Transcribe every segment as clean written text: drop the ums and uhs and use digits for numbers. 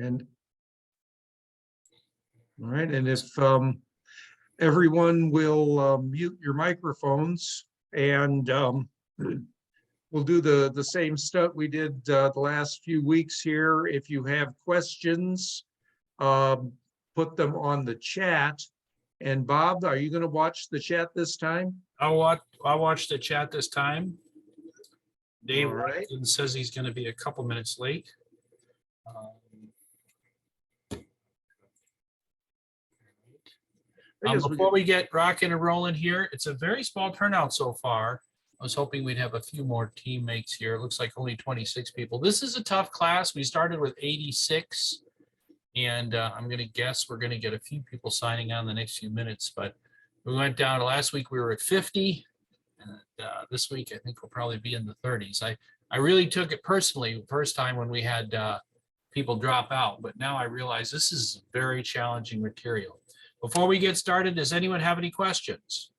And all right, and if everyone will mute your microphones, and we'll do the same stuff we did the last few weeks here. If you have questions, put them on the chat. And Bob, are you going to watch the chat this time? I'll watch the chat this time. Dave right. says he's going to be a couple minutes late. Before we get rocking and rolling here, it's a very small turnout so far. I was hoping we'd have a few more teammates here. It looks like only 26 people. This is a tough class. We started with 86, and I'm going to guess we're going to get a few people signing on in the next few minutes. But we went down to last week, we were at 50. And this week, I think we'll probably be in the 30s. I really took it personally the first time when we had people drop out, but now I realize this is very challenging material. Before we get started, does anyone have any questions?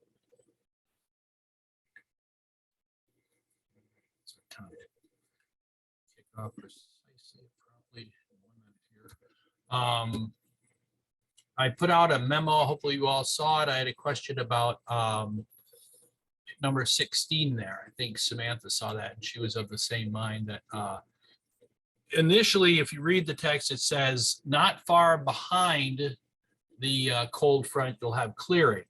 I put out a memo. Hopefully you all saw it. I had a question about number 16 there. I think Samantha saw that, and she was of the same mind that initially, if you read the text, it says not far behind the cold front, you'll have clearing.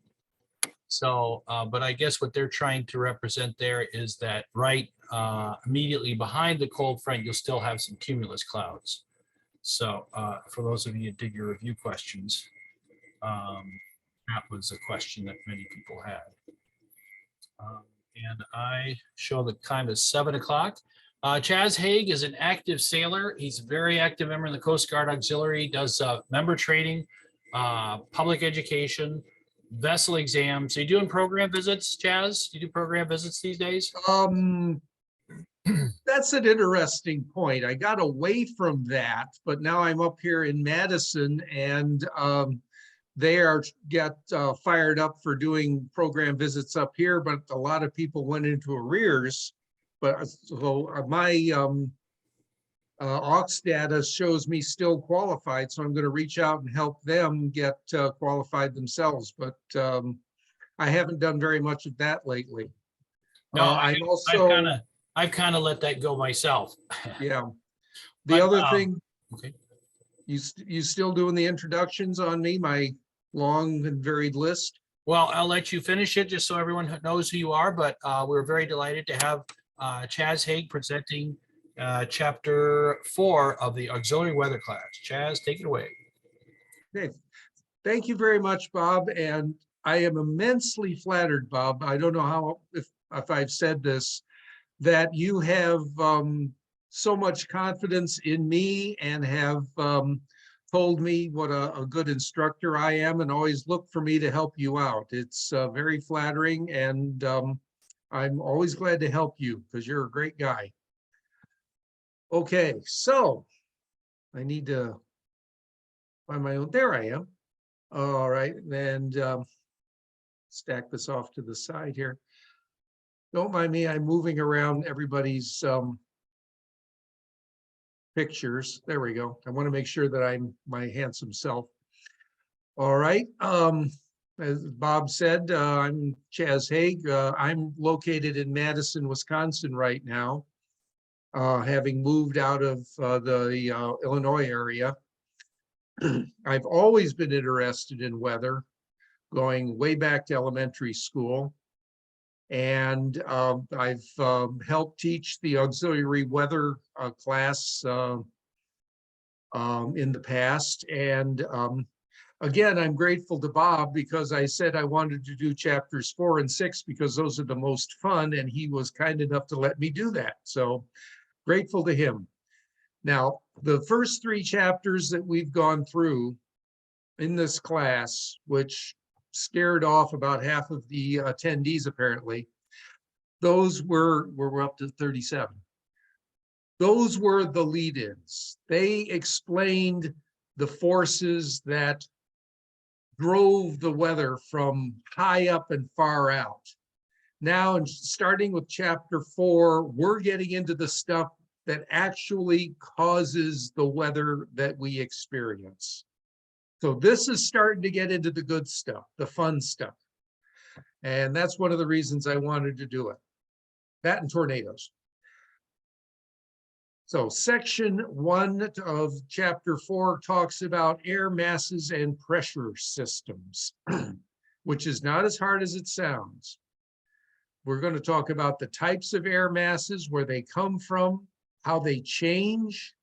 So, but I guess what they're trying to represent there is that right immediately behind the cold front, you'll still have some cumulus clouds. So for those of you who did your review questions, that was a question that many people had. And I show the time is 7 o'clock. Charles Hague is an active sailor. He's a very active member in the Coast Guard Auxiliary, does member training, public education, vessel exams. Are you doing program visits, Chaz? Do you do program visits these days? That's an interesting point. I got away from that, but now I'm up here in Madison, and they get fired up for doing program visits up here, but a lot of people went into arrears. But so my aux data shows me still qualified, so I'm going to reach out and help them get qualified themselves. But I haven't done very much of that lately. No, I've kind of let that go myself. Yeah. The other thing, okay. You still doing the introductions on me, my long and varied list? Well, I'll let you finish it just so everyone knows who you are, but we're very delighted to have Charles Hague presenting chapter 4 of the auxiliary weather class. Chaz, take it away. Okay. Thank you very much, Bob. And I am immensely flattered, Bob. I don't know how, if I've said this, that you have so much confidence in me and have told me what a good instructor I am, and always look for me to help you out. It's very flattering, and I'm always glad to help you because you're a great guy. Okay, so I need to find my own, there I am. All right, and stack this off to the side here. Don't mind me, I'm moving around everybody's pictures. There we go. I want to make sure that I'm my handsome self. All right. As Bob said, I'm Charles Hague. I'm located in Madison, Wisconsin right now, having moved out of the Illinois area. I've always been interested in weather, going way back to elementary school. And I've helped teach the auxiliary weather class in the past. And again, I'm grateful to Bob because I said I wanted to do chapters 4 and 6 because those are the most fun, and he was kind enough to let me do that. So grateful to him. Now, the first 3 chapters that we've gone through in this class, which scared off about half of the attendees apparently, those we're up to 37. Those were the lead-ins. They explained the forces that drove the weather from high up and far out. Now, starting with chapter 4, we're getting into the stuff that actually causes the weather that we experience. So this is starting to get into the good stuff, the fun stuff. And that's one of the reasons I wanted to do it. That and tornadoes. So section 1 of chapter 4 talks about air masses and pressure systems, which is not as hard as it sounds. We're going to talk about the types of air masses, where they come from, how they change,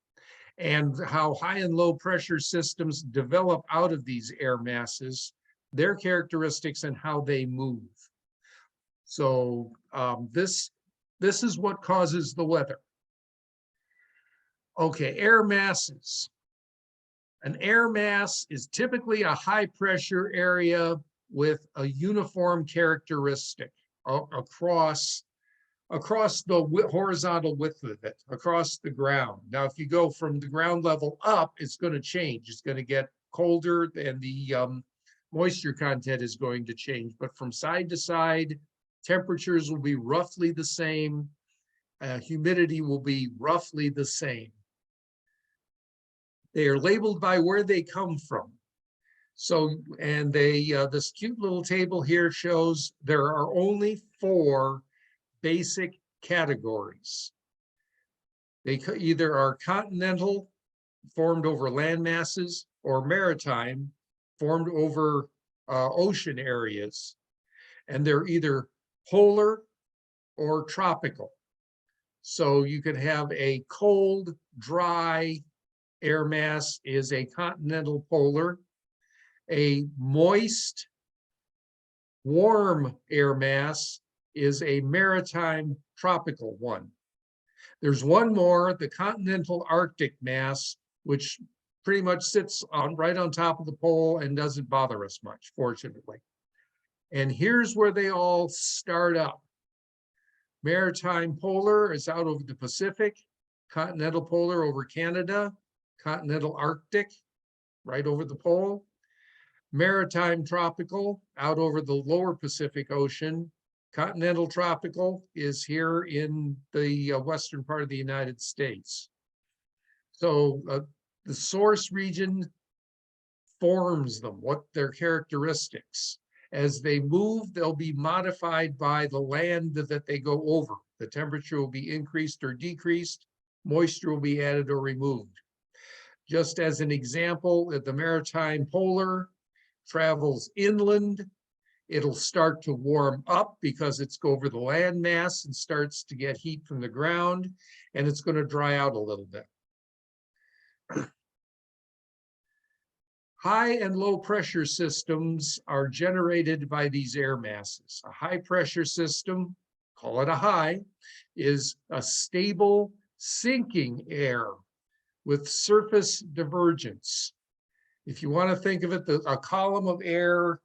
and how high and low pressure systems develop out of these air masses, their characteristics, and how they move. So this is what causes the weather. Okay, air masses. An air mass is typically a high pressure area with a uniform characteristic across the horizontal width of it, across the ground. Now, if you go from the ground level up, it's going to change. It's going to get colder, and the moisture content is going to change. But from side to side, temperatures will be roughly the same. Humidity will be roughly the same. They are labeled by where they come from. So, and this cute little table here shows there are only 4 basic categories. They either are continental, formed over land masses, or maritime, formed over ocean areas. And they're either polar or tropical. So you can have a cold, dry air mass is a continental polar. A moist, warm air mass is a maritime tropical one. There's one more, the continental Arctic mass, which pretty much sits right on top of the pole and doesn't bother us much, fortunately. And here's where they all start up. Maritime polar is out over the Pacific, continental polar over Canada, continental Arctic right over the pole, maritime tropical out over the lower Pacific Ocean. Continental tropical is here in the western part of the United States. So the source region forms them, what their characteristics. As they move, they'll be modified by the land that they go over. The temperature will be increased or decreased, moisture will be added or removed. Just as an example, the maritime polar travels inland, it'll start to warm up because it's over the land mass and starts to get heat from the ground, and it's going to dry out a little bit. High and low pressure systems are generated by these air masses. A high pressure system, call it a high, is a stable sinking air with surface divergence. If you want to think of it, a column of air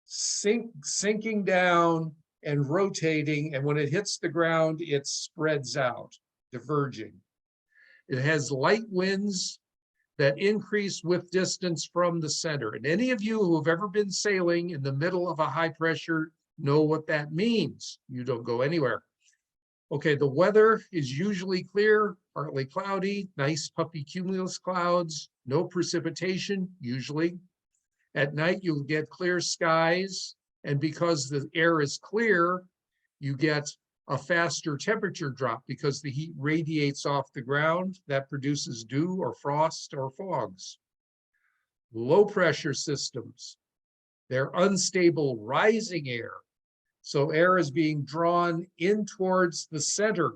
sinking down and rotating, and when it hits the ground, it spreads out, diverging. It has light winds that increase with distance from the center. And any of you who have ever been sailing in the middle of a high pressure know what that means. You don't go anywhere. Okay, the weather is usually clear, partly cloudy, nice puffy cumulus clouds, no precipitation, usually. At night, you'll get clear skies, and because the air is clear, you get a faster temperature drop because the heat radiates off the ground. That produces dew or frost or fogs. Low pressure systems, they're unstable rising air. So air is being drawn in towards the center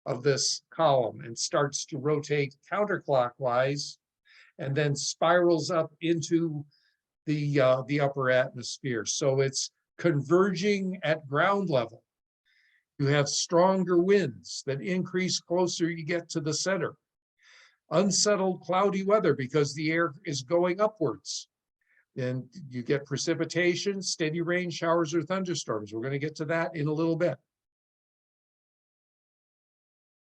of this column and starts to rotate counterclockwise and then spirals up into the upper atmosphere. So it's converging at ground level. You have stronger winds that increase closer you get to the center. Unsettled cloudy weather because the air is going upwards. Then you get precipitation, steady rain, showers, or thunderstorms. We're going to get to that in a little bit.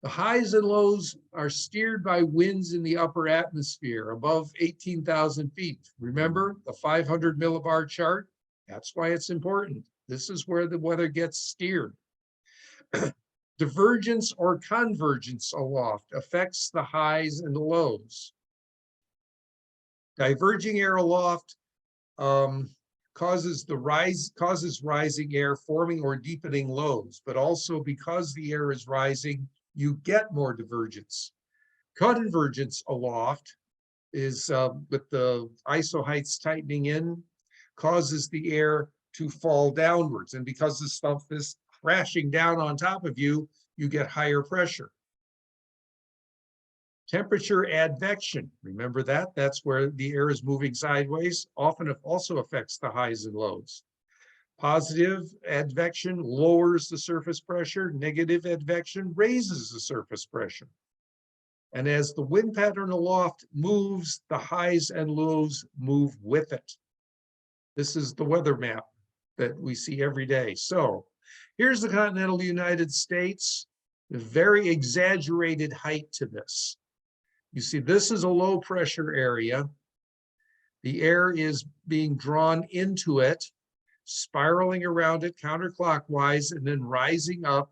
The highs and lows are steered by winds in the upper atmosphere above 18,000 feet. Remember the 500 millibar chart? That's why it's important. This is where the weather gets steered. Divergence or convergence aloft affects the highs and the lows. Diverging air aloft causes rising air forming or deepening lows, but also because the air is rising, you get more divergence. Convergence aloft is with the ISO heights tightening in, causes the air to fall downwards. And because the stuff is crashing down on top of you, you get higher pressure. Temperature advection, remember that? That's where the air is moving sideways, often it also affects the highs and lows. Positive advection lowers the surface pressure, negative advection raises the surface pressure. And as the wind pattern aloft moves, the highs and lows move with it. This is the weather map that we see every day. So here's the continental United States, a very exaggerated height to this. You see, this is a low pressure area. The air is being drawn into it, spiraling around it counterclockwise, and then rising up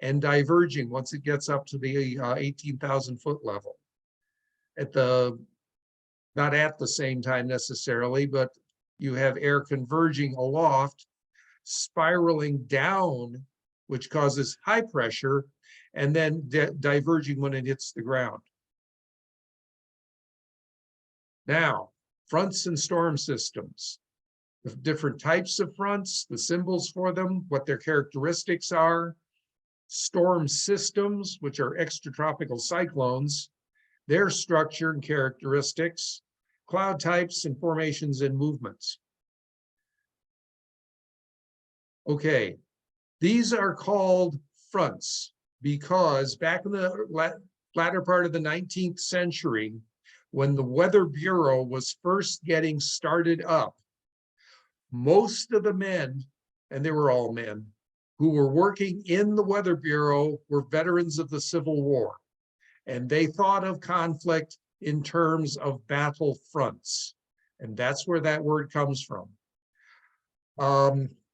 and diverging once it gets up to the 18,000 foot level. Not at the same time necessarily, but you have air converging aloft, spiraling down, which causes high pressure, and then diverging when it hits the ground. Now, fronts and storm systems. The different types of fronts, the symbols for them, what their characteristics are. Storm systems, which are extratropical cyclones, their structure and characteristics, cloud types and formations and movements. Okay, these are called fronts because back in the latter part of the 19th century, when the Weather Bureau was first getting started up, most of the men, and they were all men, who were working in the Weather Bureau were veterans of the Civil War. And they thought of conflict in terms of battle fronts. And that's where that word comes from.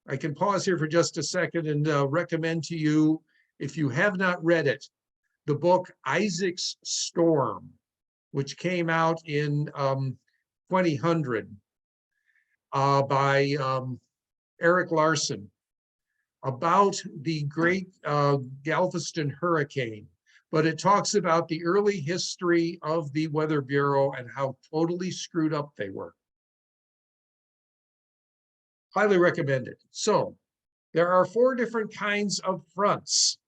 I can pause here for just a second and recommend to you, if you have not read it, the book Isaac's Storm, which came out in 2000 by Eric Larson, about the great Galveston hurricane. But it talks about the early history of the Weather Bureau and how totally screwed up they were. Highly recommended. So there are 4 different kinds of fronts.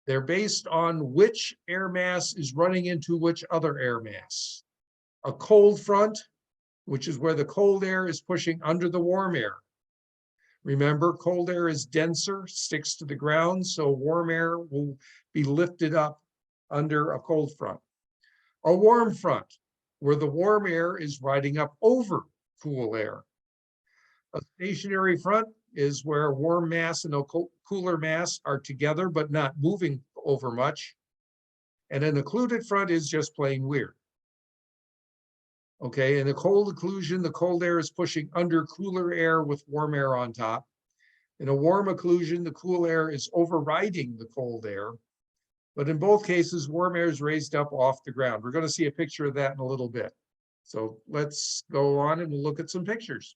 They're based on which air mass is running into which other air mass. A cold front, which is where the cold air is pushing under the warm air. Remember, cold air is denser, sticks to the ground, so warm air will be lifted up under a cold front. A warm front, where the warm air is riding up over cool air. A stationary front is where warm mass and a cooler mass are together, but not moving over much. And an occluded front is just plain weird. Okay, in a cold occlusion, the cold air is pushing under cooler air with warm air on top. In a warm occlusion, the cool air is overriding the cold air. But in both cases, warm air is raised up off the ground. We're going to see a picture of that in a little bit. So let's go on and we'll look at some pictures.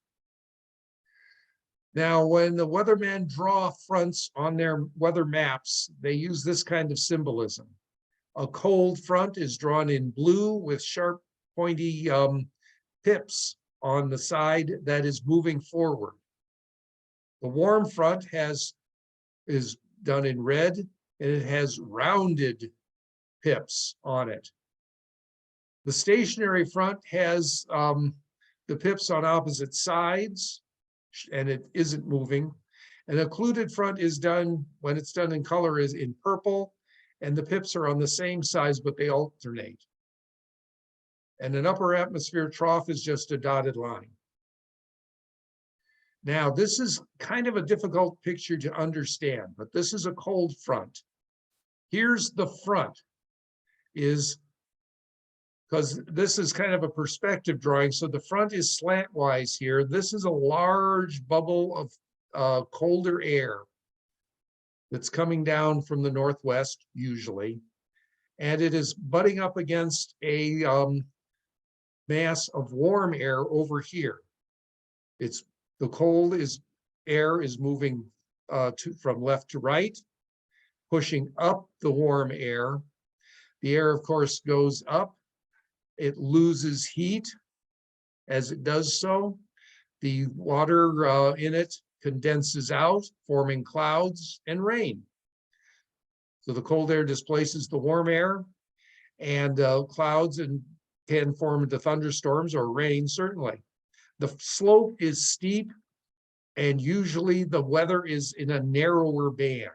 Now, when the weathermen draw fronts on their weather maps, they use this kind of symbolism. A cold front is drawn in blue with sharp, pointy pips on the side that is moving forward. The warm front is done in red, and it has rounded pips on it. The stationary front has the pips on opposite sides, and it isn't moving. An occluded front is done, when it's done in color, is in purple, and the pips are on the same size, but they alternate. And an upper atmosphere trough is just a dotted line. Now, this is kind of a difficult picture to understand, but this is a cold front. Here's the front, because this is kind of a perspective drawing, so the front is slantwise here. This is a large bubble of colder air. that's coming down from the northwest usually, and it is butting up against a mass of warm air over here. It's the cold air is moving from left to right, pushing up the warm air. The air, of course, goes up. It loses heat as it does so. The water in it condenses out, forming clouds and rain. So the cold air displaces the warm air, and clouds can form into thunderstorms or rain, certainly. The slope is steep, and usually the weather is in a narrower band.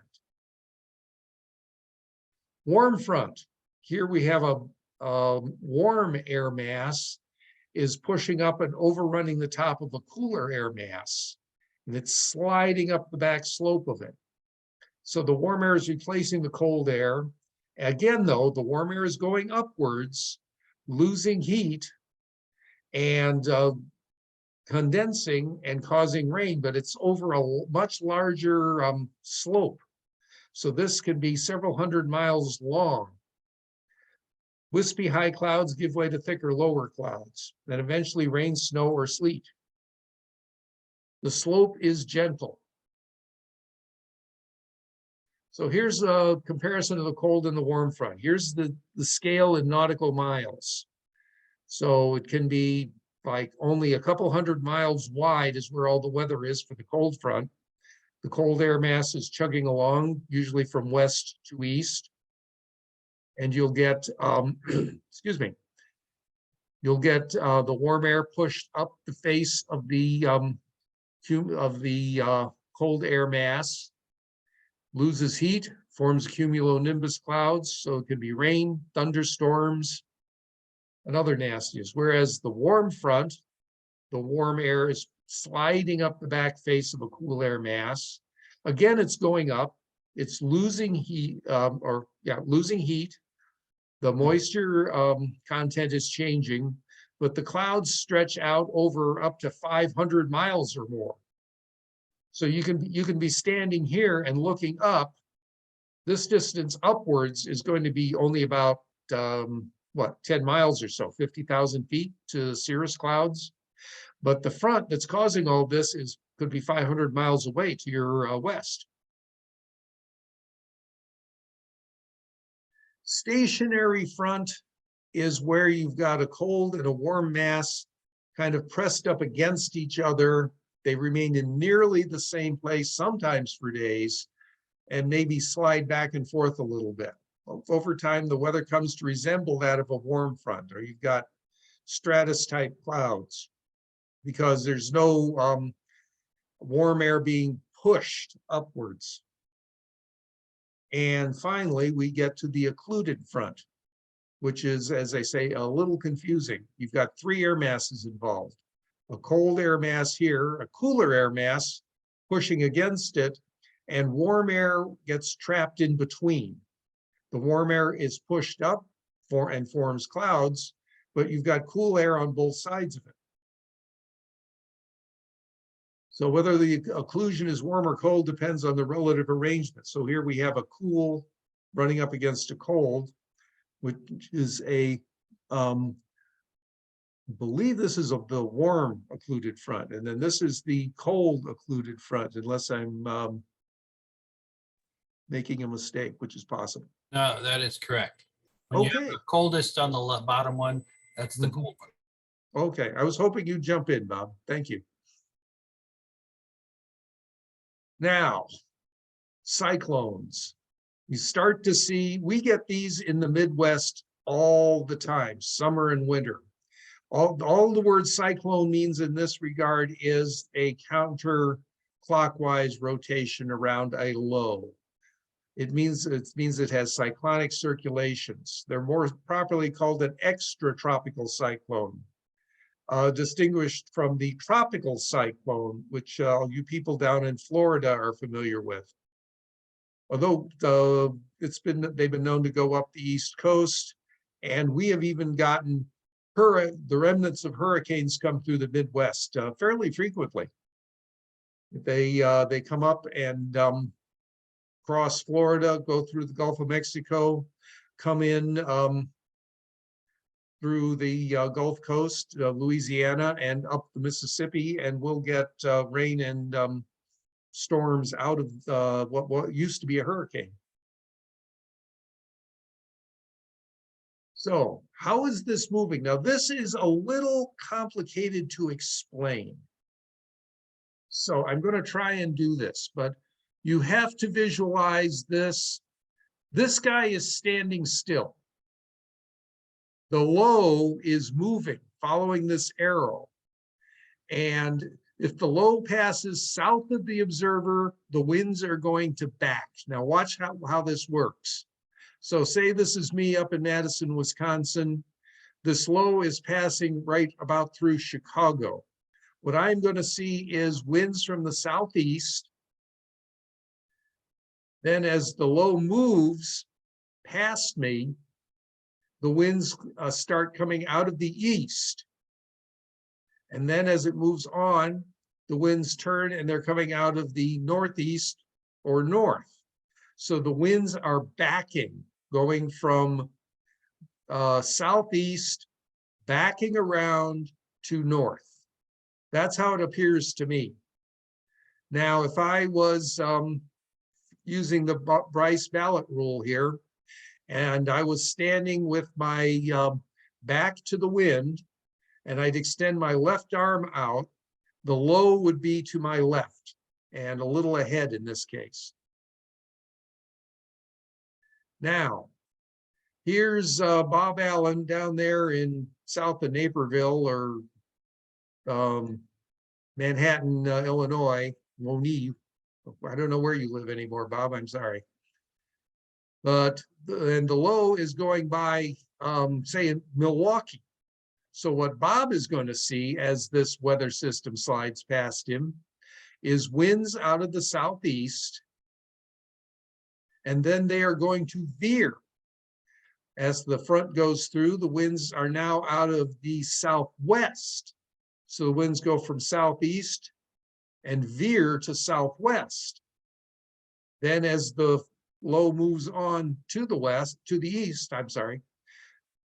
Warm front. Here we have a warm air mass is pushing up and overrunning the top of a cooler air mass, and it's sliding up the back slope of it. So the warm air is replacing the cold air. Again, though, the warm air is going upwards, losing heat and condensing and causing rain, but it's over a much larger slope. So this can be several hundred miles long. Wispy high clouds give way to thicker lower clouds, then eventually rain, snow, or sleet. The slope is gentle. So here's a comparison of the cold and the warm front. Here's the scale in nautical miles. So it can be like only a couple hundred miles wide is where all the weather is for the cold front. The cold air mass is chugging along, usually from west to east. And you'll get, excuse me, you'll get the warm air pushed up the face of the cold air mass, loses heat, forms cumulonimbus clouds, so it can be rain, thunderstorms, and other nastiness. Whereas the warm front, the warm air is sliding up the back face of a cool air mass. Again, it's going up. It's losing heat, losing heat. The moisture content is changing, but the clouds stretch out over up to 500 miles or more. So you can be standing here and looking up. This distance upwards is going to be only about 10 miles or so, 50,000 feet to cirrus clouds. But the front that's causing all this could be 500 miles away to your west. Stationary front is where you've got a cold and a warm mass kind of pressed up against each other. They remain in nearly the same place, sometimes for days, and maybe slide back and forth a little bit. Over time, the weather comes to resemble that of a warm front, or you've got stratus type clouds, because there's no warm air being pushed upwards. And finally, we get to the occluded front, which is, as I say, a little confusing. You've got three air masses involved. A cold air mass here, a cooler air mass pushing against it, and warm air gets trapped in between. The warm air is pushed up and forms clouds, but you've got cool air on both sides of it. So whether the occlusion is warm or cold depends on the relative arrangement. So here we have a cool running up against a cold, which is a, I believe this is the warm occluded front. And then this is the cold occluded front, unless I'm making a mistake, which is possible. No, that is correct. When you have the coldest on the bottom one, that's the cold one. Okay, I was hoping you'd jump in, Bob. Thank you. Now, cyclones. You start to see, we get these in the Midwest all the time, summer and winter. All the word cyclone means in this regard is a counterclockwise rotation around a low. It means it has cyclonic circulations. They're more properly called an extratropical cyclone, distinguished from the tropical cyclone, which you people down in Florida are familiar with. Although they've been known to go up the East Coast, and we have even gotten the remnants of hurricanes come through the Midwest fairly frequently. They come up and cross Florida, go through the Gulf of Mexico, come in through the Gulf Coast, Louisiana, and up the Mississippi, and we'll get rain and storms out of what used to be a hurricane. So how is this moving? Now, this is a little complicated to explain. So I'm going to try and do this, but you have to visualize this. This guy is standing still. The low is moving, following this arrow. And if the low passes south of the observer, the winds are going to back. Now watch how this works. So say this is me up in Madison, Wisconsin. This low is passing right about through Chicago. What I'm going to see is winds from the southeast. Then as the low moves past me, the winds start coming out of the east. And then as it moves on, the winds turn and they're coming out of the northeast or north. So the winds are backing, going from southeast, backing around to north. That's how it appears to me. Now, if I was using the Bryce ballot rule here, and I was standing with my back to the wind, and I'd extend my left arm out, the low would be to my left and a little ahead in this case. Now, here's Bob Allen down there in south of Naperville or Manhattan, Illinois, Lonnie. I don't know where you live anymore, Bob, I'm sorry. But and the low is going by, say, in Milwaukee. So what Bob is going to see as this weather system slides past him is winds out of the southeast, and then they are going to veer. As the front goes through, the winds are now out of the southwest. So the winds go from southeast and veer to southwest. Then as the low moves on to the west, to the east, I'm sorry,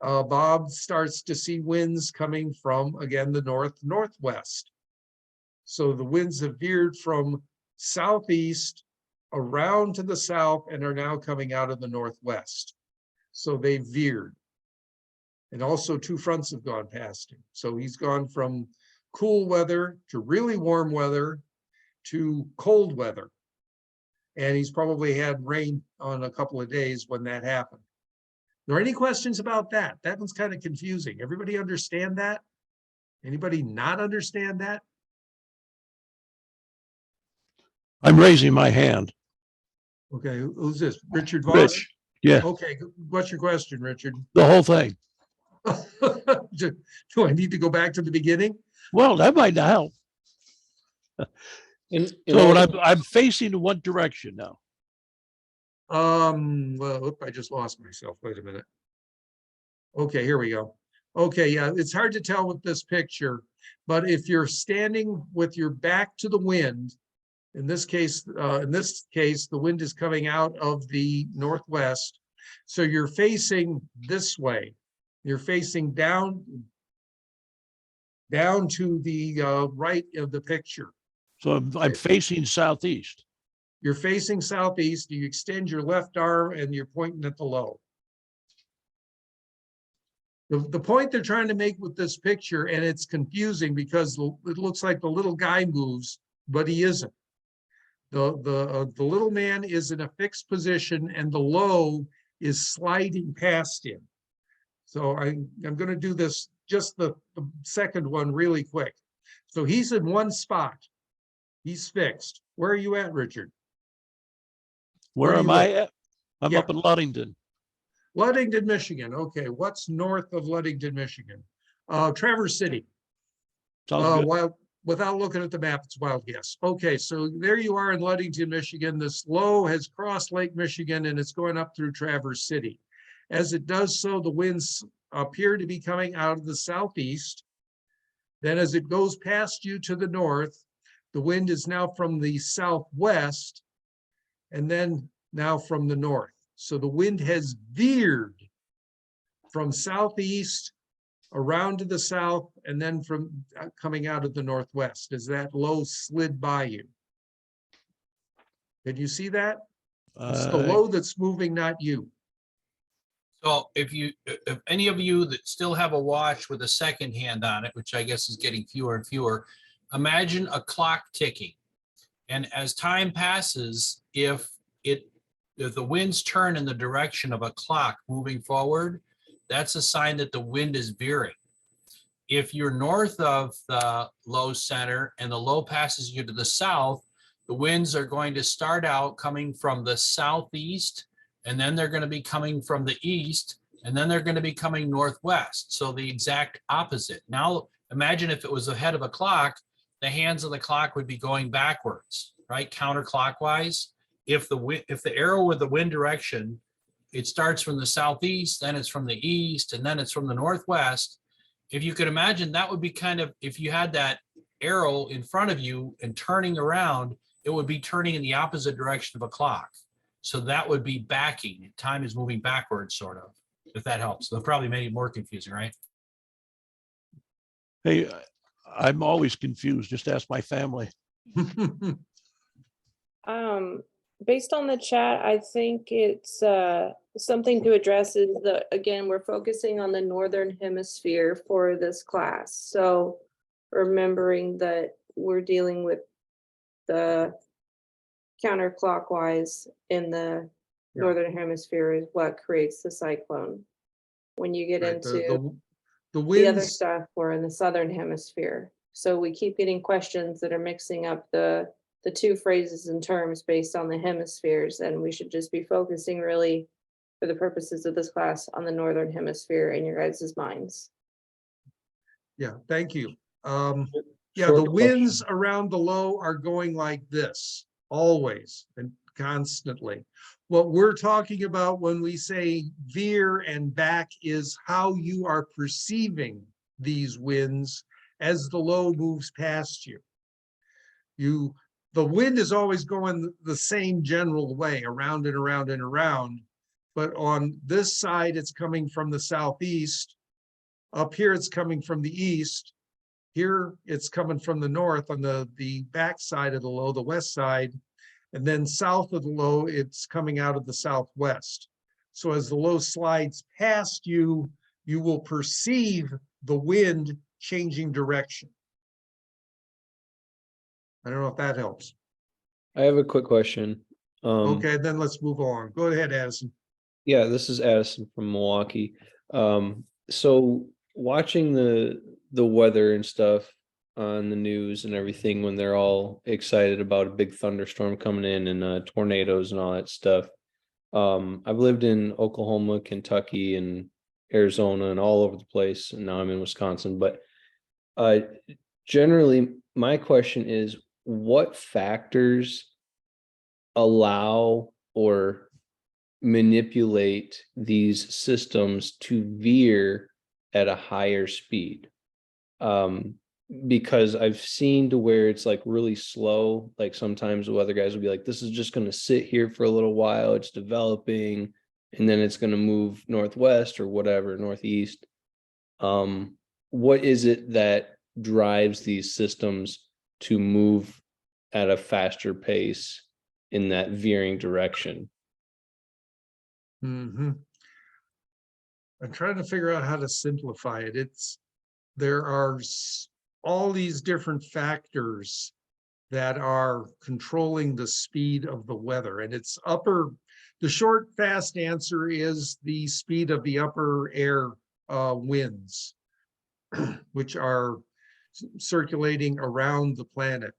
Bob starts to see winds coming from, again, the northwest. So the winds have veered from southeast around to the south and are now coming out of the northwest. So they veered. And also two fronts have gone past him. So he's gone from cool weather to really warm weather to cold weather. And he's probably had rain on a couple of days when that happened. Are there any questions about that? That one's kind of confusing. Everybody understand that? Anybody not understand that? I'm raising my hand. Okay, who's this? Richard Voss? Rich, yeah, Okay, what's your question, Richard? the whole thing. Do I need to go back to the beginning? Well, that might not help. In So when order- I'm facing in what direction now? Well, oop, I just lost myself. Wait a minute. Okay, here we go. Okay, yeah, it's hard to tell with this picture, but if you're standing with your back to the wind, in this case, the wind is coming out of the northwest. So you're facing this way. You're facing down to the right of the picture. So I'm facing southeast. You're facing southeast, you extend your left arm and you're pointing at the low. The point they're trying to make with this picture, and it's confusing because it looks like the little guy moves, but he isn't. The little man is in a fixed position and the low is sliding past him. So I'm going to do this, just the second one really quick. So he's in one spot. He's fixed. Where are you at, Richard? Where do am you I live? at? I'm Yeah. up in Ludington. Ludington, Michigan. Okay, what's north of Ludington, Michigan? Traverse City. Sounds good. Wild, without looking at the map, it's wild guess. Okay, so there you are in Ludington, Michigan. This low has crossed Lake Michigan and it's going up through Traverse City. As it does so, the winds appear to be coming out of the southeast. Then as it goes past you to the north, the wind is now from the southwest. And then now from the north. So the wind has veered from southeast around to the south, and then from coming out of the northwest as that low slid by you. Did you see that? It's the low that's moving, not you. So if any of you that still have a watch with a second hand on it, which I guess is getting fewer and fewer, imagine a clock ticking. And as time passes, if the winds turn in the direction of a clock moving forward, that's a sign that the wind is veering. If you're north of the low center and the low passes you to the south, the winds are going to start out coming from the southeast, and then they're going to be coming from the east, and then they're going to be coming northwest. So the exact opposite. Now, imagine if it was the head of a clock, the hands of the clock would be going backwards, right? Counterclockwise. If the arrow with the wind direction, it starts from the southeast, then it's from the east, and then it's from the northwest. If you could imagine, that would be kind of, if you had that arrow in front of you and turning around, it would be turning in the opposite direction of a clock. So that would be backing. Time is moving backwards, sort of, if that helps. That probably made it more confusing, right? Hey, I'm always confused. Just ask my family. Based on the chat, I think it's something to address is again, we're focusing on the northern hemisphere for this class. So remembering that we're dealing with the counterclockwise in the northern hemisphere is what creates the cyclone. When you get Right, into the the other winds, stuff, we're in the southern hemisphere. So we keep getting questions that are mixing up the two phrases and terms based on the hemispheres, and we should just be focusing really, for the purposes of this class, on the northern hemisphere in your guys' minds. yeah, thank you. Yeah, Short the winds question. around the low are going like this, always and constantly. What we're talking about when we say veer and back is how you are perceiving these winds as the low moves past you. The wind is always going the same general way, around and around and around. But on this side, it's coming from the southeast. Up here, it's coming from the east. Here, it's coming from the north on the back side of the low, the west side. And then south of the low, it's coming out of the southwest. So as the low slides past you, you will perceive the wind changing direction. I don't know if that helps. I have a quick question. Okay, then let's move on. Go ahead, Addison. Yeah, this is Addison from Milwaukee. So watching the weather and stuff on the news and everything when they're all excited about a big thunderstorm coming in and tornadoes and all that stuff. I've lived in Oklahoma, Kentucky, and Arizona and all over the place, and now I'm in Wisconsin. But generally, my question is, what factors allow or manipulate these systems to veer at a higher speed? Because I've seen to where it's like really slow. Like sometimes the weather guys will be like, this is just going to sit here for a little while. It's developing and then it's going to move northwest or whatever, northeast. What is it that drives these systems to move at a faster pace in that veering direction? I'm trying to figure out how to simplify it. There are all these different factors that are controlling the speed of the weather, and the short, fast answer is the speed of the upper air winds, which are circulating around the planet,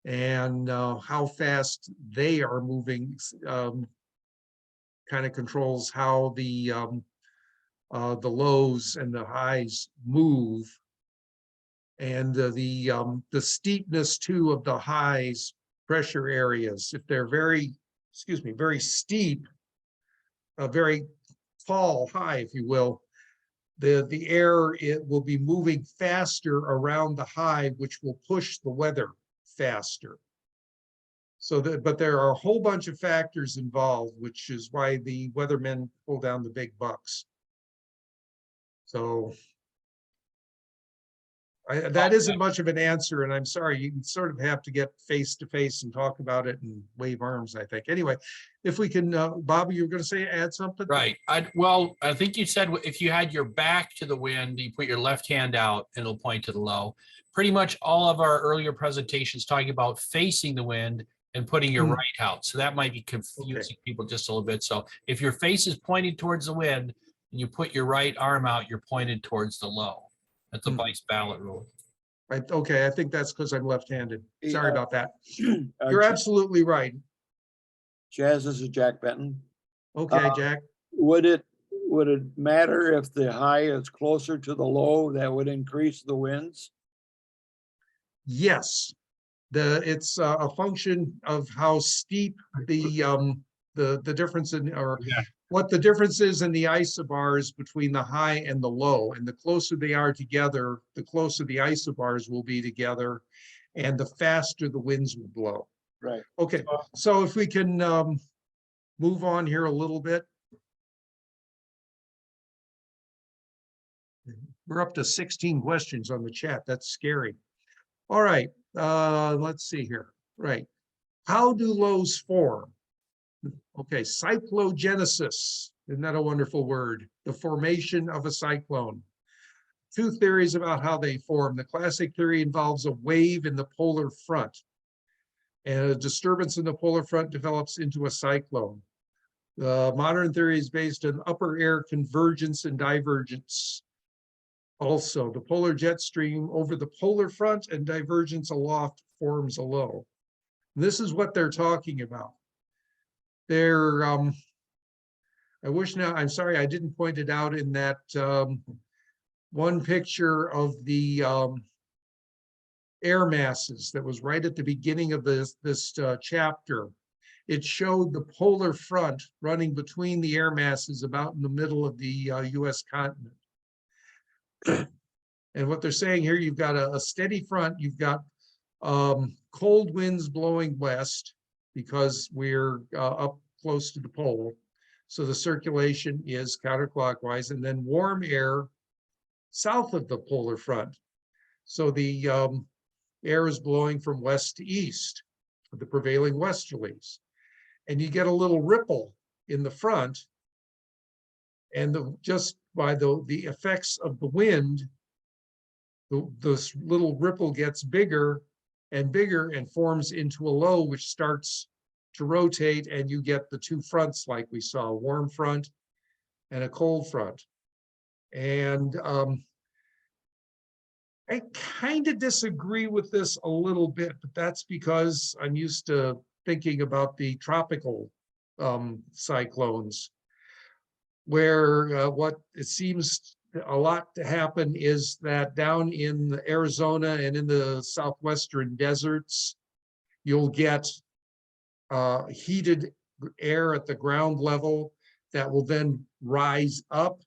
and how fast they are moving kind of controls how the lows and the highs move, and the steepness too of the highs pressure areas. If they're very steep, a very tall high, if you will, the air, it will be moving faster around the high, which will push the weather faster. So that, but there are a whole bunch of factors involved, which is why the weathermen pull down the big bucks. So that isn't much of an answer, and I'm sorry, you sort of have to get face to face and talk about it and wave arms, I think. Anyway, if we can, Bobby, you were going to say, add something? Right. Well, I think you said if you had your back to the wind, you put your left hand out and it'll point to the low. Pretty much all of our earlier presentations talking about facing the wind and putting your right out. So that might be confusing people just a little bit. So if your face is pointing towards the wind and you put your right arm out, you're pointed towards the low. That's a vice ballot rule. Right, okay, I think that's because I'm left-handed. Sorry Yeah. about that. You're absolutely right. Chaz, this is Jack Benton. Okay, Jack. Would it matter if the high is closer to the low, that would increase the winds? Yes. It's a function of how steep the difference in, or Yeah. what the difference is in the isobars between the high and the low. And the closer they are together, the closer the isobars will be together, and the faster the winds will blow. Right. Okay, so if we can move on here a little bit. We're up to 16 questions on the chat. That's scary. All right, let's see here. Right. How do lows form? Okay, cyclogenesis. Isn't that a wonderful word? The formation of a cyclone. Two theories about how they form. The classic theory involves a wave in the polar front, and a disturbance in the polar front develops into a cyclone. The modern theory is based on upper air convergence and divergence. Also, the polar jet stream over the polar front and divergence aloft forms a low. This is what they're talking about. They're, I wish now, I'm sorry, I didn't point it out in that one picture of the air masses that was right at the beginning of this chapter. It showed the polar front running between the air masses about in the middle of the US continent. And what they're saying here, you've got a steady front, you've got cold winds blowing west because we're up close to the pole. So the circulation is counterclockwise, and then warm air south of the polar front. So the air is blowing from west to east, the prevailing westerlies. And you get a little ripple in the front, and just by the effects of the wind, this little ripple gets bigger and forms into a low, which starts to rotate, and you get the two fronts like we saw, a warm front and a cold front. And I kind of disagree with this a little bit, but that's because I'm used to thinking about the tropical cyclones, where what it seems a lot to happen is that down in Arizona and in the southwestern deserts, you'll get heated air at the ground level that will then rise up.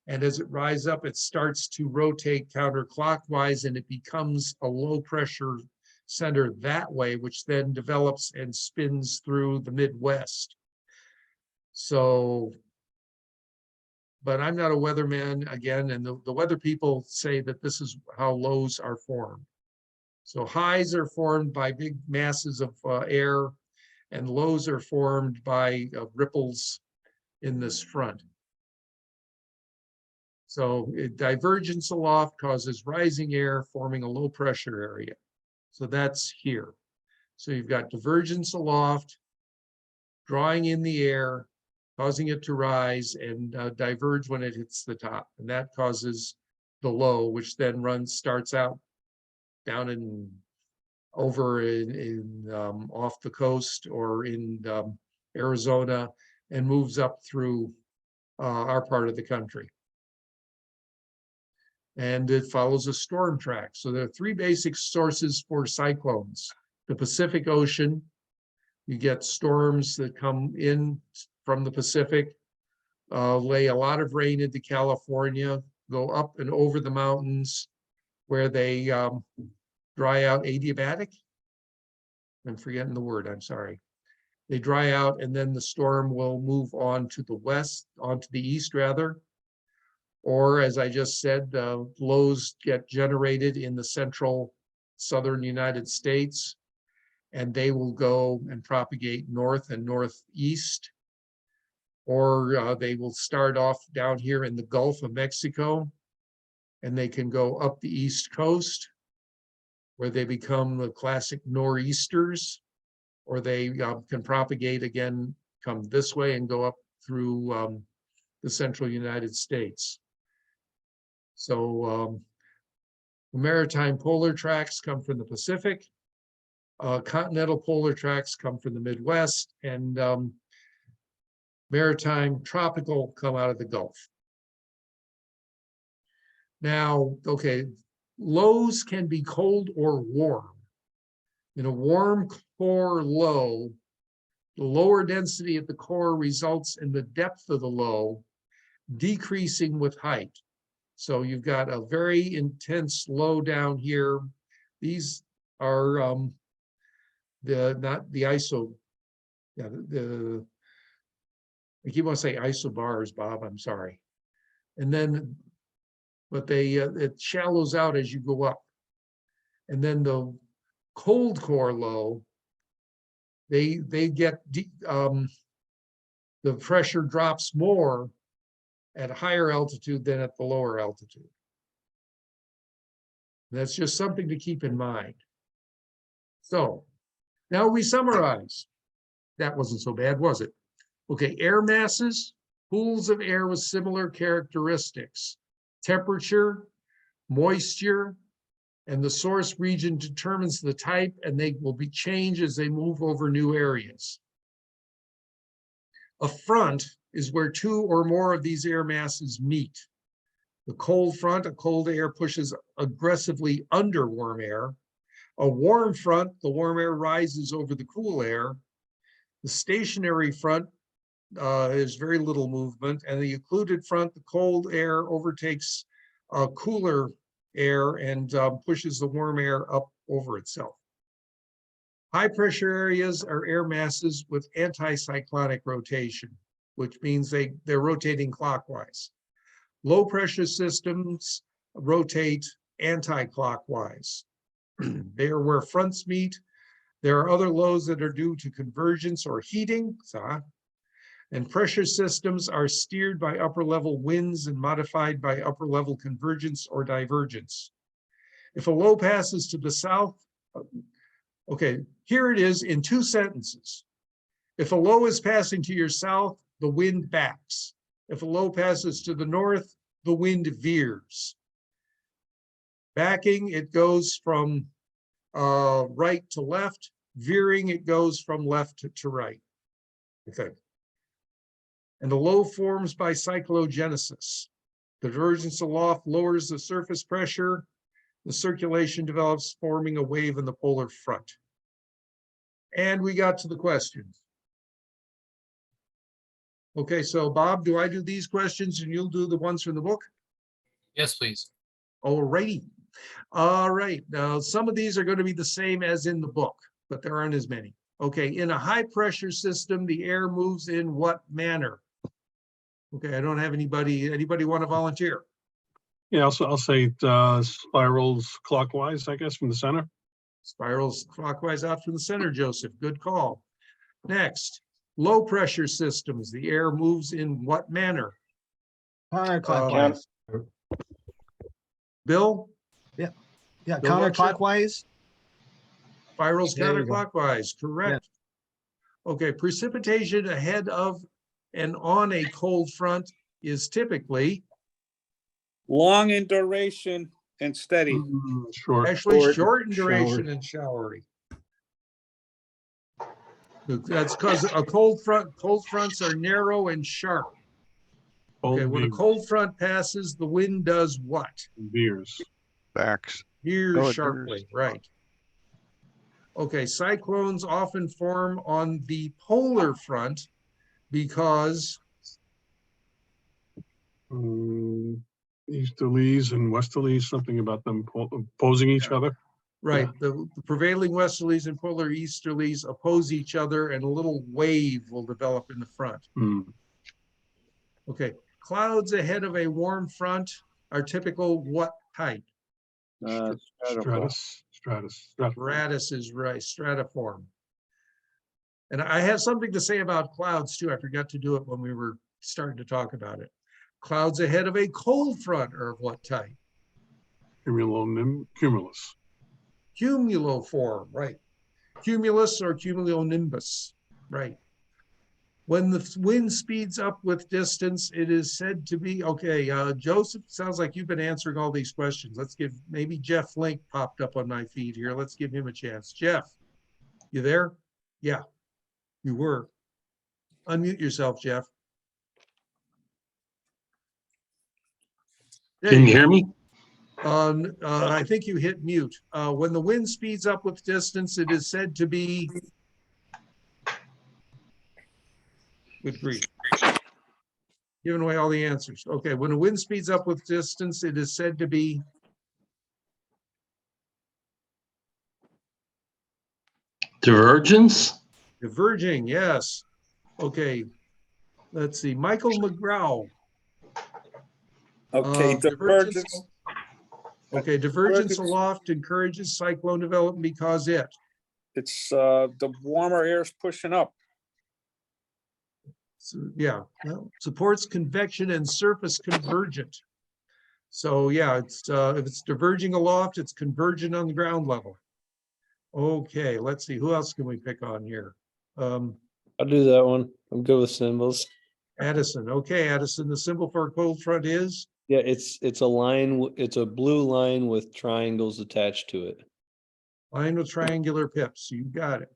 And as it rises up, it starts to rotate counterclockwise, and it becomes a low pressure center that way, which then develops and spins through the Midwest. So, but I'm not a weatherman again, and the weather people say that this is how lows are formed. So highs are formed by big masses of air, and lows are formed by ripples in this front. So divergence aloft causes rising air forming a low pressure area. So that's here. So you've got divergence aloft, drawing in the air, causing it to rise and diverge when it hits the top. And that causes the low, which then starts out down in over in off the coast or in Arizona, and moves up through our part of the country. And it follows a storm track. So there are three basic sources for cyclones. The Pacific Ocean, you get storms that come in from the Pacific, lay a lot of rain into California, go up and over the mountains where they dry out adiabatic. I'm forgetting the word, I'm sorry. They dry out and then the storm will move on to the west, onto the east rather. Or as I just said, lows get generated in the central southern United States. And they will go and propagate north and northeast. Or they will start off down here in the Gulf of Mexico. And they can go up the east coast, where they become the classic nor'easters. Or they can propagate again, come this way and go up through the central United States. So the maritime polar tracts come from the Pacific. Continental polar tracts come from the Midwest, and maritime tropical come out of the Gulf. Now, okay, lows can be cold or warm. In a warm core low, the lower density at the core results in the depth of the low decreasing with height. So you've got a very intense low down here. These are not the ISO, yeah, I keep on saying isobars, Bob, I'm sorry. And then, but it shallows out as you go up. And then the cold core low, they get, the pressure drops more at a higher altitude than at the lower altitude. That's just something to keep in mind. So now we summarize. That wasn't so bad, was it? Okay, air masses, pools of air with similar characteristics. Temperature, moisture, and the source region determines the type, and they will be changed as they move over new areas. A front is where two or more of these air masses meet. The cold front, a cold air pushes aggressively under warm air. A warm front, the warm air rises over the cool air. The stationary front is very little movement, and the occluded front, the cold air overtakes cooler air and pushes the warm air up over itself. High pressure areas are air masses with anticyclonic rotation, which means they're rotating clockwise. Low pressure systems rotate anti-clockwise. They are where fronts meet. There are other lows that are due to convergence or heating, and pressure systems are steered by upper level winds and modified by upper level convergence or divergence. If a low passes to the south, okay, here it is in 2 sentences. If a low is passing to your south, the wind backs. If a low passes to the north, the wind veers. Backing, it goes from right to left. Veering, it goes from left to right. Okay. And the low forms by cyclogenesis. The divergence aloft lowers the surface pressure. The circulation develops, forming a wave in the polar front. And we got to the questions. Okay, so Bob, do I do these questions and you'll do the ones from the book? Yes, please. All righty. All right. Now, some of these are going to be the same as in the book, but there aren't as many. Okay, in a high pressure system, the air moves in what manner? Okay, I don't have anybody want to volunteer? Yeah, I'll say it spirals clockwise, I guess, from the center. Spirals clockwise out from the center, Joseph. Good call. Next, low pressure systems, the air moves in what manner? Counterclockwise. Bill? Yeah, Bill counterclockwise. Spirals There you go. counterclockwise, correct. Okay, precipitation ahead of and on a cold front is typically long in duration and steady. Short. actually short in duration and showery. That's because a cold fronts are narrow and sharp. Okay, when a cold front passes, the wind does what? Veers. Backs. Veers Oh, it sharply, veers. right. Okay, cyclones often form on the polar front because Easterlies and westerlies, something about them opposing each other. Right, the prevailing westerlies and polar easterlies oppose each other and a little wave will develop in the front. Hmm. Okay, clouds ahead of a warm front are typical what type? Stratiform. Stratus. Stratus is right, stratiform. And I have something to say about clouds too. I forgot to do it when we were starting to talk about it. Clouds ahead of a cold front are of what type? Cumulus. Cumuloform, right. Cumulus or cumulonimbus, right. When the wind speeds up with distance, it is said to be, okay, Joseph, sounds like you've been answering all these questions. Let's give, maybe Jeff Link popped up on my feed here. Let's give him a chance. Jeff, you there? Yeah, you were. Unmute yourself, Jeff. There Can you go. hear me? I think you hit mute. When the wind speeds up with distance, it is said to be. Good grief. Giving away all the answers. Okay, when the wind speeds up with distance, it is said to be. Divergence? Diverging, yes. Okay, let's see, Michael McGraw. Okay, divergence. Okay, divergence aloft encourages cyclone development because it. It's the warmer air is pushing up. Yeah, well, supports convection and surface convergent. So yeah, it's if it's diverging aloft, it's convergent on the ground level. Okay, let's see, who else can we pick on here? I'll do that one. I'm good with symbols. Addison. Okay, Addison, the symbol for a cold front is? Yeah, it's a line, it's a blue line with triangles attached to it. Line with triangular pips, you got it.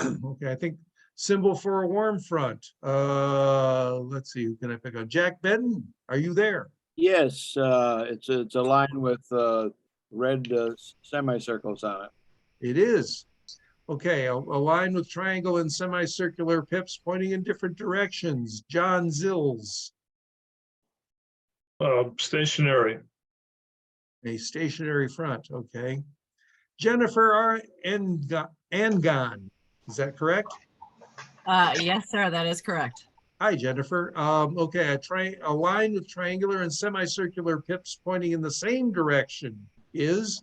Okay, I think symbol for a warm front. Let's see, who can I pick on? Jack Benton, are you there? Yes, it's a line with red semicircles on it. It is. Okay, a line with triangle and semicircular pips pointing in different directions. John Zills. Stationary. A stationary front, okay. Jennifer R. Angon, is that correct? Yes, sir, that is correct. Hi, Jennifer. Okay, a line with triangular and semicircular pips pointing in the same direction is?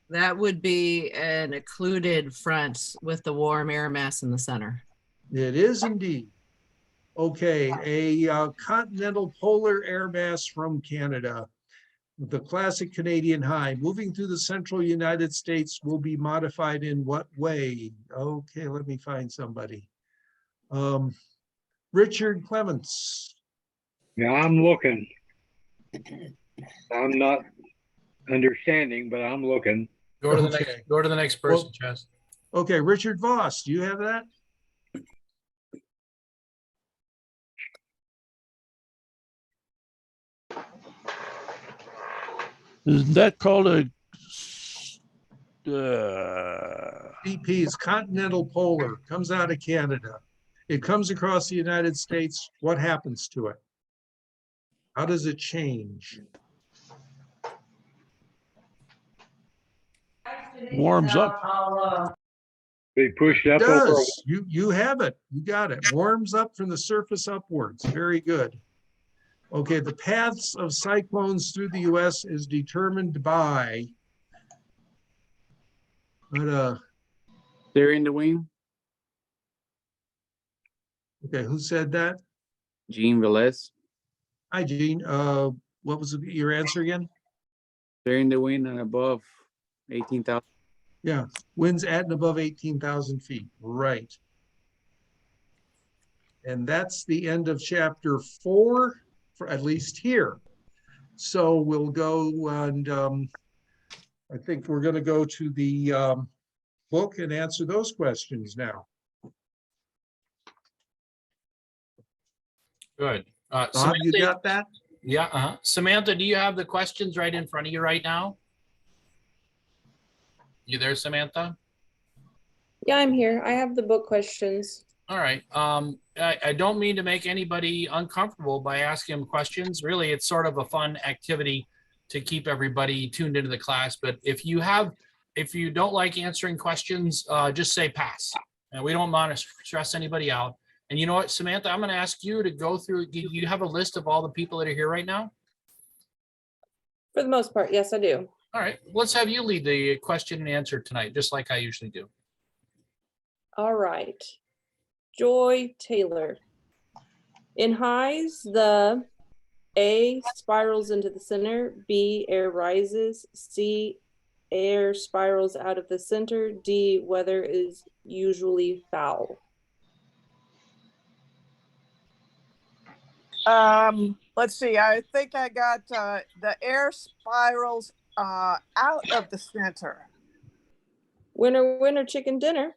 That would be an occluded front with the warm air mass in the center. It is indeed. Okay, a continental polar air mass from Canada. The classic Canadian high moving through the central United States will be modified in what way? Okay, let me find somebody. Richard Clements. Yeah, I'm looking. I'm not understanding, but I'm looking. Go to the next, go to the next person, Chaz. Okay, Richard Voss, do you have that? Isn't that called a CP is continental polar, comes out of Canada. It comes across the United States. What happens to it? How does it change? warms up? Be pushed It up over. does. You have it. You got it. Warms up from the surface upwards. Very good. Okay, the paths of cyclones through the US is determined by They're in the wing. Okay, who said that? Gene Velez. Hi, Gene. What was your answer again? They're in the wind and above 18,000. Yeah, winds at and above 18,000 feet. Right. And that's the end of chapter 4, for at least here. So we'll go and I think we're going to go to the book and answer those questions now. Good. Bob, Samantha, you got that? Yeah. Samantha, do you have the questions right in front of you right now? You there, Samantha? Yeah, I'm here. I have the book questions. All right. I don't mean to make anybody uncomfortable by asking them questions. Really, it's sort of a fun activity to keep everybody tuned into the class. But if you have if you don't like answering questions, just say pass. And we don't want to stress anybody out. And you know what, Samantha, I'm going to ask you to go through, do you have a list of all the people that are here right now? For the most part, yes, I do. All right, let's have you lead the question and answer tonight, just like I usually do. All right. Joy Taylor. In highs, the A spirals into the center, B air rises, C air spirals out of the center, D weather is usually foul. Let's see, I think I got the air spirals out of the center. Winner, winner, chicken dinner.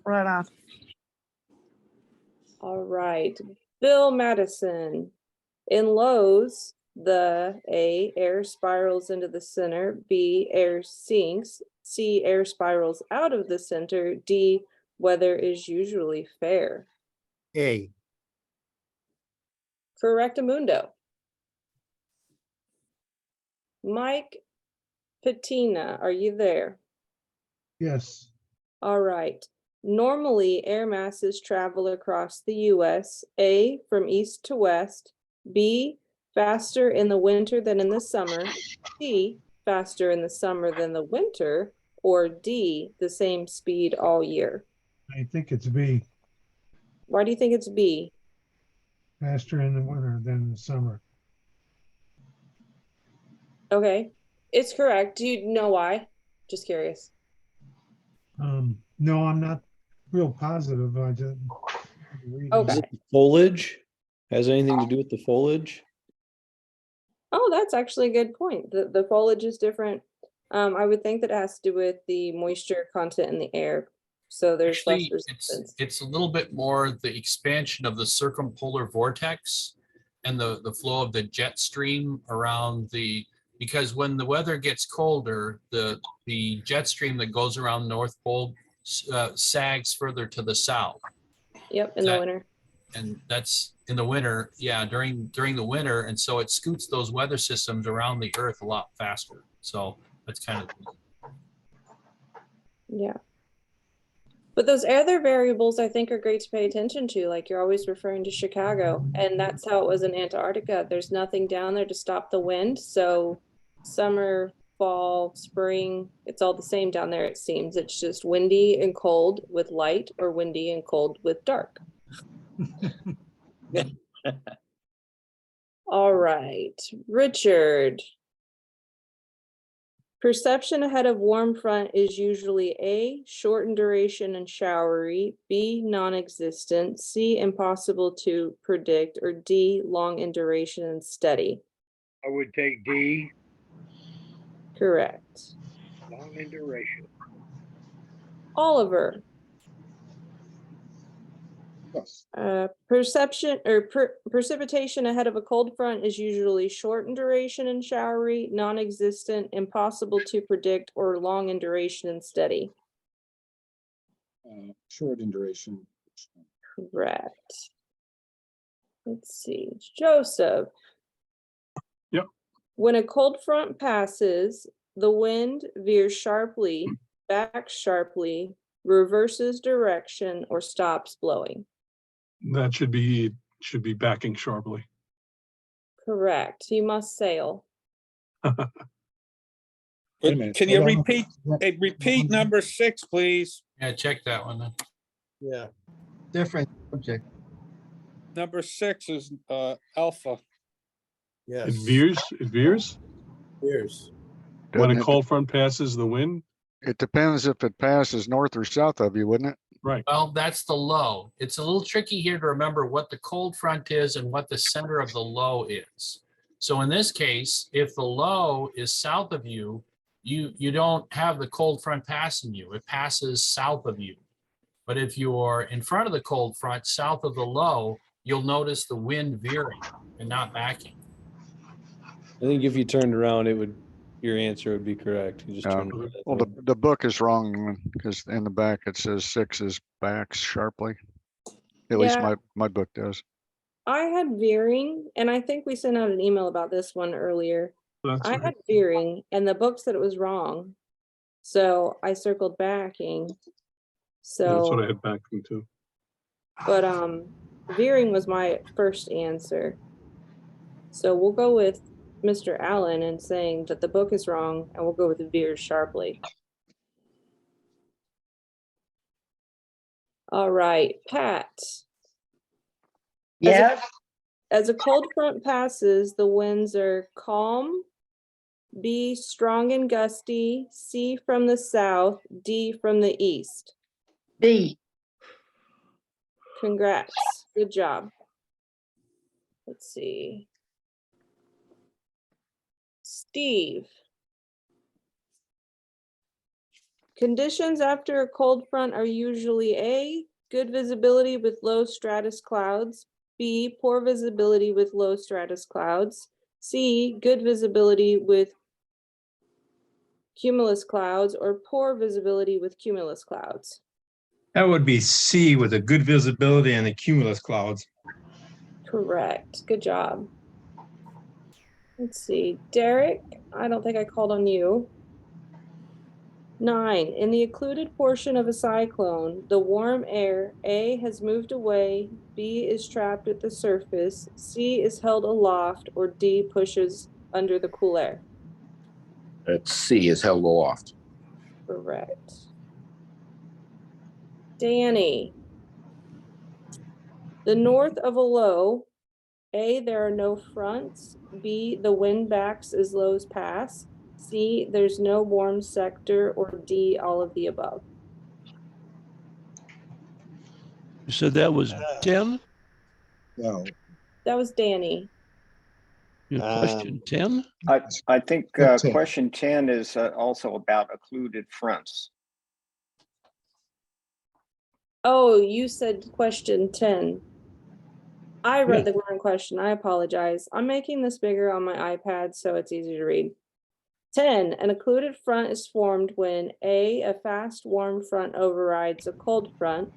Right on. All right. Bill Madison. In lows, the A air spirals into the center, B air sinks, C air spirals out of the center, D weather is usually fair. A. Correctamundo. Mike Patina, are you there? Yes. All right. Normally, air masses travel across the US, A, from east to west, B, faster in the winter than in the summer, C, faster in the summer than the winter, or D, the same speed all year. I think it's B, Why do you think it's B? faster in the winter than in the summer. Okay, it's correct. Do you know why? Just curious. No, I'm not real positive. I just. Okay. Is it the foliage? Has anything to do with the foliage? Oh, that's actually a good point. The foliage is different. I would think that it has to do with the moisture content in the air. So there's less Actually, resistance. it's a little bit more the expansion of the circumpolar vortex and the flow of the jet stream around because when the weather gets colder, the jet stream that goes around the North Pole sags further to the south. Yep, in the winter. And that's in the winter, yeah, during the winter. And so it scoots those weather systems around the earth a lot faster. So that's kind of. Yeah. But those other variables I think are great to pay attention to. Like you're always referring to Chicago, and that's how it was in Antarctica. There's nothing down there to stop the wind. So summer, fall, spring, it's all the same down there, it seems. It's just windy and cold with light, or windy and cold with dark. All right, Richard. Perception ahead of warm front is usually A, short in duration and showery, B, non-existent, C, impossible to predict, or D, long in duration and steady. I would take D, Correct. long in duration. Oliver. Yes. Precipitation ahead of a cold front is usually short in duration and showery, non-existent, impossible to predict, or long in duration and steady. Short in duration. Correct. Let's see, Joseph. Yep. When a cold front passes, the wind veers sharply, backs sharply, reverses direction, or stops blowing. That should be backing sharply. Correct. You must sail. Can you repeat number 6, please? Yeah, check that one then. Yeah. Different subject. Number 6 is alpha. Yes. It veers. Years. When a cold front passes the wind. It depends if it passes north or south of you, wouldn't it? Right. Well, that's the low. It's a little tricky here to remember what the cold front is and what the center of the low is. So in this case, if the low is south of you, you don't have the cold front passing you. It passes south of you. But if you're in front of the cold front, south of the low, you'll notice the wind veering and not backing. I think if you turned around, your answer would be correct. You just turned around. Well, the book is wrong because in the back it says 6 is backs sharply. At least my book does. I had veering, and I think we sent out an email about this one earlier. That's I right. had veering, and the book said it was wrong. So I circled backing. Yeah, that's what So, I had back into. but veering was my first answer. So we'll go with Mr. Allen and saying that the book is wrong, and we'll go with veers sharply. All right, Pat. Yes. As a cold front passes, the winds are calm, B, strong and gusty, C, from the south, D, from the east. B. Congrats. Good job. Let's see. Steve. Conditions after a cold front are usually A, good visibility with low stratus clouds, B, poor visibility with low stratus clouds, C, good visibility with cumulus clouds, or poor visibility with cumulus clouds. That would be C with a good visibility and the cumulus clouds. Correct. Good job. Let's see. Derek, I don't think I called on you. 9. In the occluded portion of a cyclone, the warm air, A, has moved away, B, is trapped at the surface, C, is held aloft, or D, pushes under the cool air. C is held aloft. Correct. Danny. The north of a low, A, there are no fronts, B, the wind backs as lows pass, C, there's no warm sector, or D, all of the above. You said that was 10? No. That was Danny. Your question 10? I think Good 10. question 10 is also about occluded fronts. Oh, you said question 10. I read Yeah. the wrong question. I apologize. I'm making this bigger on my iPad so it's easy to read. 10. An occluded front is formed when A, a fast warm front overrides a cold front,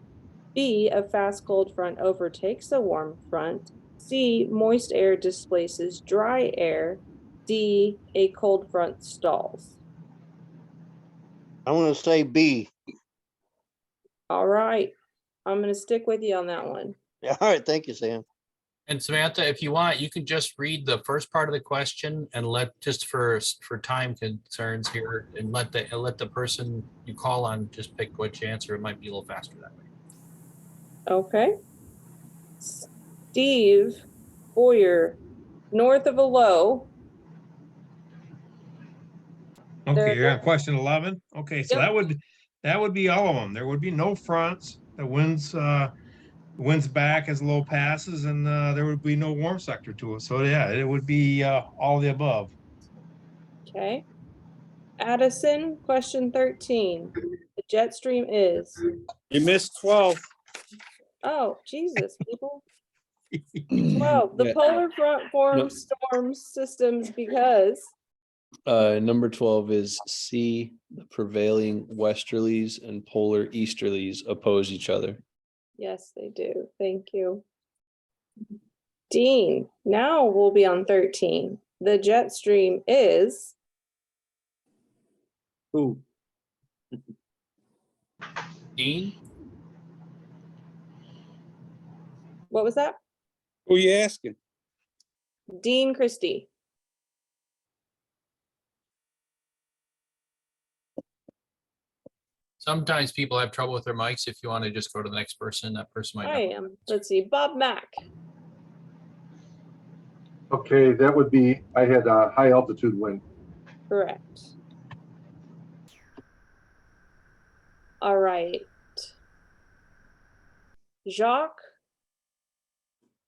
B, a fast cold front overtakes a warm front, C, moist air displaces dry air, D, a cold front stalls. I want to say B. All right. I'm going to stick with you on that one. Yeah, all right, thank you, Sam. And Samantha, if you want, you can just read the first part of the question and let, just for time concerns here, and let the person you call on just pick which answer. It might be a little faster that way. Okay. Steve Boyer, north of a low. Okay, you're on question 11. Okay, so Yep. that would be all of them. There would be no fronts. The winds back as low passes, and there would be no warm sector to it. So yeah, it would be all the above. Okay. Addison, question 13. The jet stream is. You missed 12. Oh, Jesus, people. 12. The Yeah. polar front forms storm systems because. Number 12 is C, the prevailing westerlies and polar easterlies oppose each other. Yes, they do. Thank you. Dean, now we'll be on 13. The jet stream is. Who? Dean? What was that? Who are you asking? Dean Christie. Sometimes people have trouble with their mics. If you want to just go to the next person, that person might I know. am. Let's see. Bob Mack. Okay, that would be, I had a high altitude wind. Correct. All right. Jacques,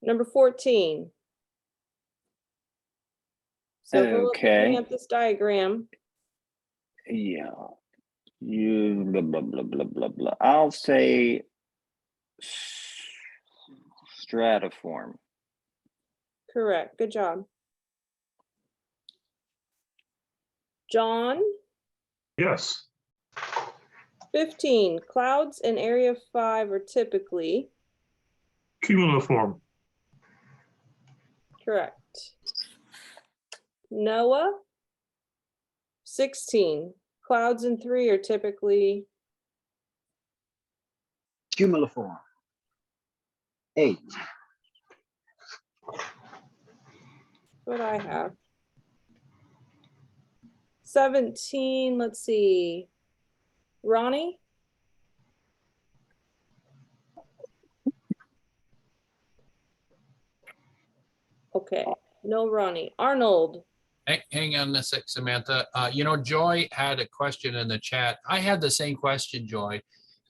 number 14. So if we're looking Okay. at this diagram, Yeah. You blah blah blah blah blah blah. I'll say stratiform. correct. Good job. John, Yes. 15. Clouds in area 5 are typically Cumuliform. correct. Noah, 16. clouds in 3 are typically, Cumuliform. 8. what I have. 17, let's see. Ronnie? Okay, no Ronnie. Arnold? Hang on a sec, Samantha. Joy had a question in the chat. I had the same question, Joy.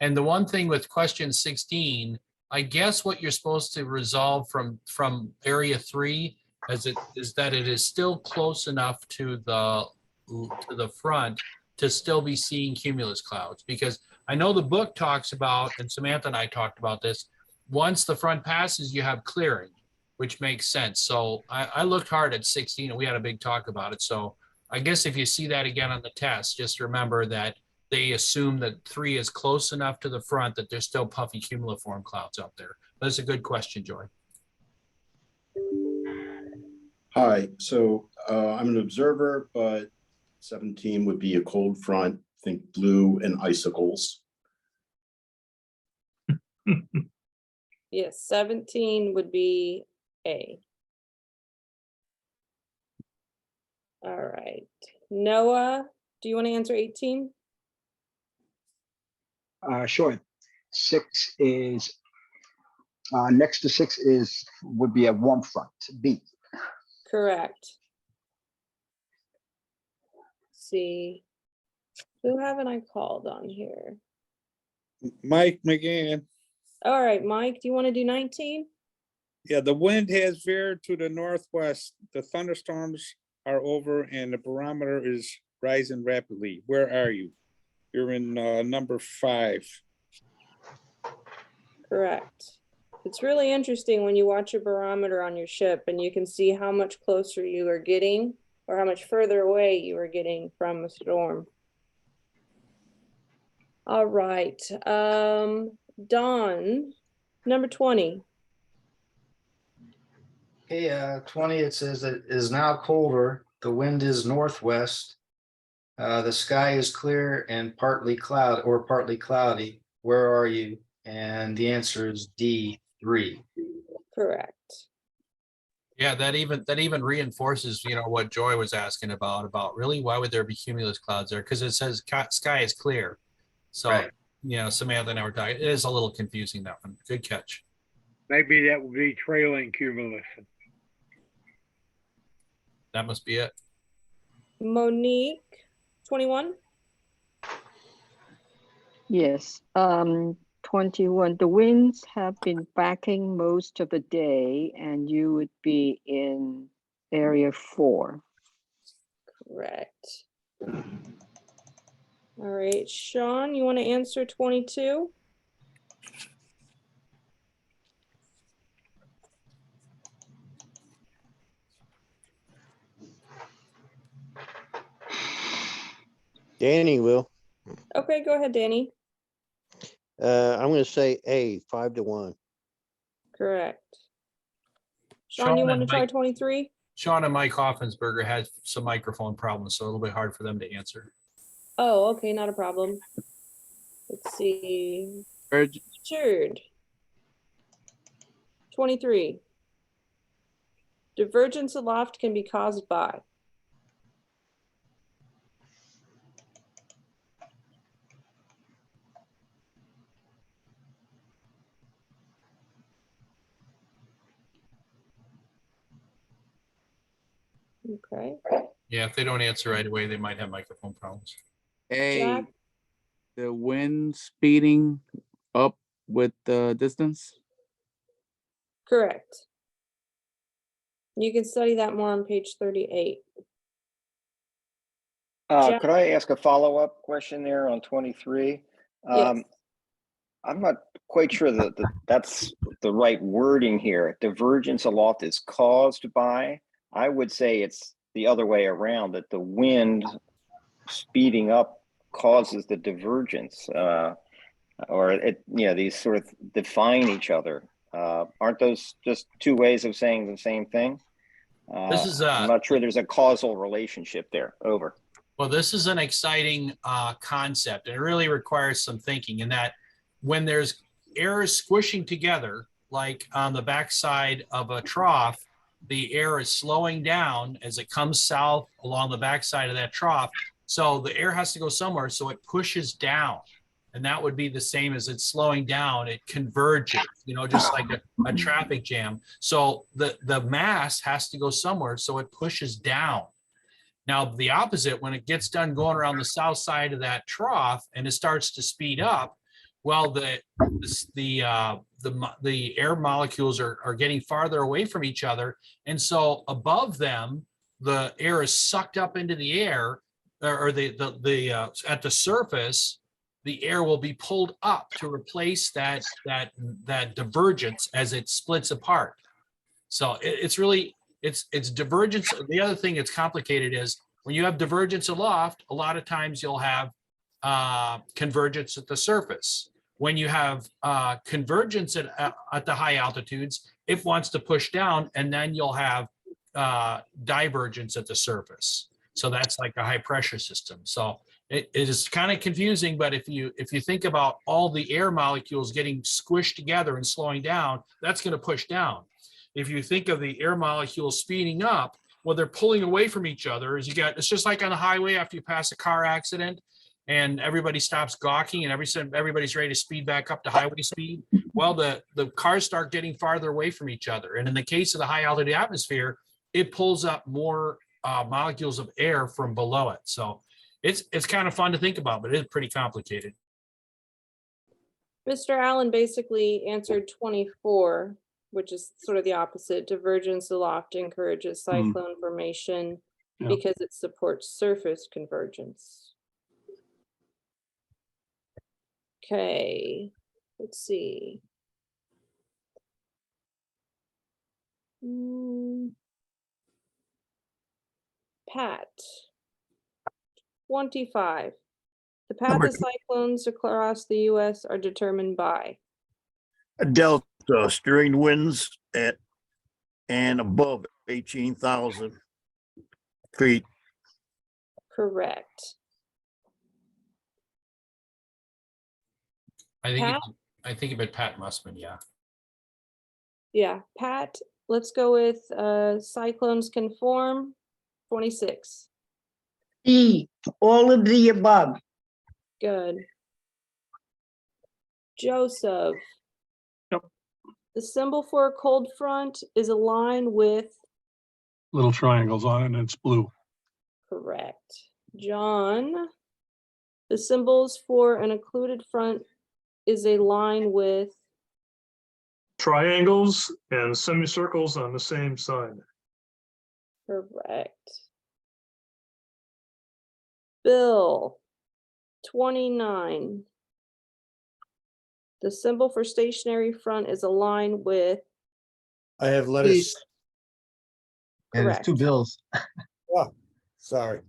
And the one thing with question 16, I guess what you're supposed to resolve from area 3 is that it is still close enough to the front to still be seeing cumulus clouds. Because I know the book talks about, and Samantha and I talked about this, once the front passes, you have clearing, which makes sense. So I looked hard at 16 and we had a big talk about it. So I guess if you see that again on the test, just remember that they assume that 3 is close enough to the front that there's still puffy cumuliform clouds out there. That's a good question, Joy. Hi, so I'm an observer, but 17 would be a cold front, think blue and icicles. Yes, 17 would be A. All right. Noah, do you want to answer 18? Sure. 6 is next to 6 would be a warm front. B. Correct. Let's see, who haven't I called on here? Mike McGann. All right, Mike, do you want to do 19? Yeah, the wind has veered to the northwest. The thunderstorms are over and the barometer is rising rapidly. Where are you? You're in number 5. Correct. It's really interesting when you watch your barometer on your ship and you can see how much closer you are getting or how much further away you are getting from a storm. All right. Don, number 20. Okay, 20, it says that it is now colder. The wind is northwest. The sky is clear and partly cloudy. Where are you? And the answer is D, 3. Correct. Yeah, that even reinforces, what Joy was asking about really why would there be cumulus clouds there? Because it says sky is clear. So, Right. Samantha and I were talking, it is a little confusing, that one. Good catch. Maybe that would be trailing cumulus. That must be it. Monique, 21. Yes, 21. The winds have been backing most of the day, and you would be in area 4. Correct. All right, Sean, you want to answer 22? Danny will. Okay, go ahead, Danny. I'm going to say A, 5-1. Correct. Sean, you want to try 23? Sean and Mike Hoffensberger had some microphone problems, so a little bit hard for them to answer. Oh, okay, not a problem. Let's see. Richard. 23. Divergence aloft can be caused by. Okay. Yeah, if they don't answer right away, they might have microphone problems. A, the wind speeding up with the distance. Correct. You can study that more on page 38. Could I ask a follow-up question there on 23? Yes. I'm not quite sure that that's the right wording here. Divergence aloft is caused by. I would say it's the other way around, that the wind speeding up causes the divergence, or these sort of define each other. Aren't those just two ways of saying the same thing? I'm not sure there's a causal relationship there. Over. Well, this is an exciting concept. It really requires some thinking in that when there's air squishing together, like on the backside of a trough, the air is slowing down as it comes south along the backside of that trough. So the air has to go somewhere, so it pushes down. And that would be the same as it's slowing down, it converges, just like a traffic jam. So the mass has to go somewhere, so it pushes down. Now, the opposite, when it gets done going around the south side of that trough and it starts to speed up, well, the air molecules are getting farther away from each other. And so above them, the air is sucked up into the air, or at the surface, the air will be pulled up to replace that divergence as it splits apart. So it's divergence. The other thing that's complicated is when you have divergence aloft, a lot of times you'll have convergence at the surface. When you have convergence at the high altitudes, it wants to push down, and then you'll have divergence at the surface. So that's like a high pressure system. So it is kind of confusing, but if you think about all the air molecules getting squished together and slowing down, that's going to push down. If you think of the air molecules speeding up, well, they're pulling away from each other. It's just like on the highway after you pass a car accident and everybody stops gawking and everybody's ready to speed back up to highway speed. Well, the cars start getting farther away from each other. And in the case of the high altitude atmosphere, it pulls up more molecules of air from below it. So it's kind of fun to think about, but it is pretty complicated. Mr. Allen basically answered 24, which is sort of the opposite. Divergence aloft encourages cyclone formation because it supports surface convergence. Okay, let's see. Pat, 25. The path of cyclones across the U.S. are determined by a delta, steering winds at and above 18,000 feet. correct. I think about Pat Mussman, yeah. Yeah, Pat, let's go with cyclones can form, 26. E, all of the above. Good. Joseph. Yep. The symbol for a cold front is a line with. Little triangles on it and it's blue. Correct. John. The symbols for an occluded front is a line with. Triangles and semicircles on the same side. Correct. Bill, 29. The symbol for stationary front is a line with. I have lettuce. And there's two Correct. bills. Oh, sorry.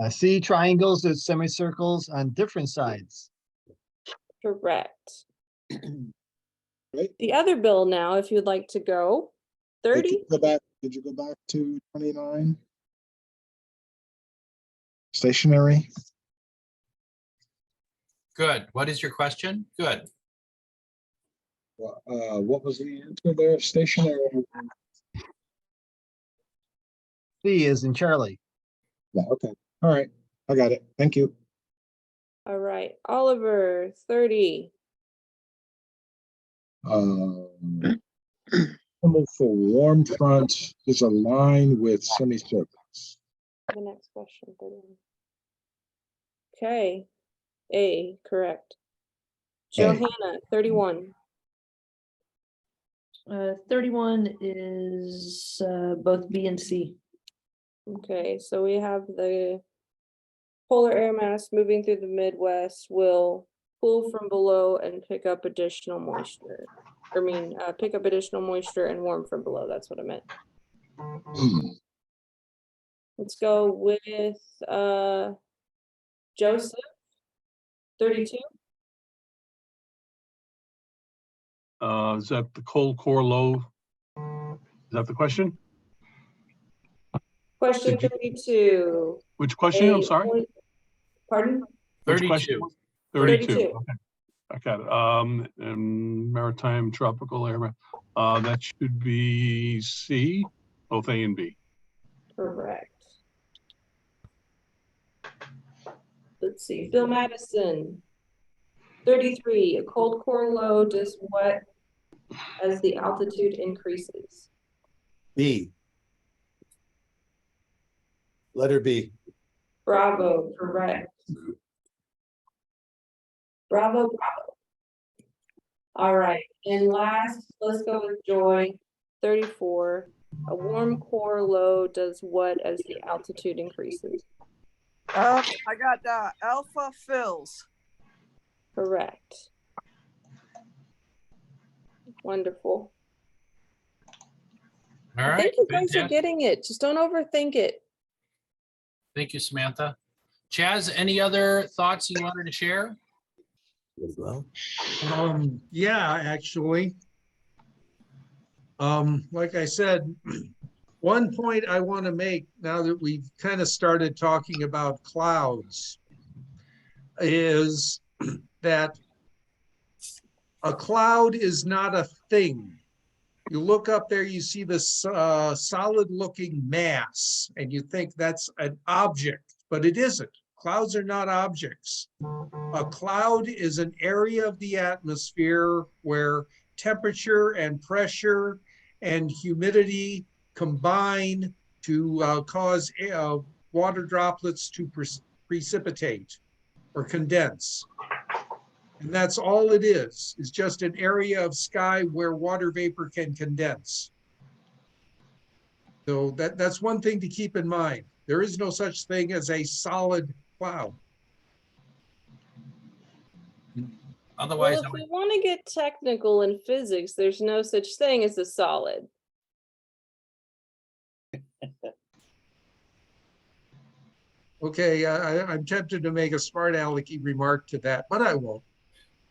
See triangles with semicircles on different sides. Correct. The other bill now, if you'd like to go. 30. Did you go back to 29? Stationary. Good. What is your question? Good. What was the answer there? Stationary. C is in Charlie. Yeah, okay. All right. I got it. Thank you. All right. Oliver, 30. Symbol for warm front is a line with semicircles. The next question. 31. Okay. A, correct. Johanna, 31. 31 is both B and C. Okay, so we have the polar air mass moving through the Midwest will cool from below and pick up additional moisture. Pick up additional moisture and warm from below. That's what I meant. Let's go with Joseph, 32. Is that the cold core low? Is that the question? Question 32. Which question? I'm A sorry. Pardon? Which question 32. was- 32. 32. Okay. I got it. And maritime tropical area. That should be C, both A and B. Correct. Let's see, Bill Madison. 33, a cold core low does what as the altitude increases? B. Letter B. Bravo, correct. Bravo, bravo. All right, and last, let's go with Joy. 34, a warm core low does what as the altitude increases? I got alpha fills. Correct. Wonderful. All I right. think you guys are fantastic. getting it. Just don't overthink it. Thank you, Samantha. Chaz, any other thoughts you wanted to share? Yeah, actually. Like I said, one point I want to make now that we've kind of started talking about clouds is that a cloud is not a thing. You look up there, you see this solid looking mass and you think that's an object, but it isn't. Clouds are not objects. A cloud is an area of the atmosphere where temperature and pressure and humidity combine to cause water droplets to precipitate or condense. And that's all it is just an area of sky where water vapor can condense. So that's one thing to keep in mind. There is no such thing as a solid cloud. Otherwise, Well, if we want to get technical in physics, there's no such thing as a solid. Okay, I'm tempted to make a smart alecky remark to that, but I won't.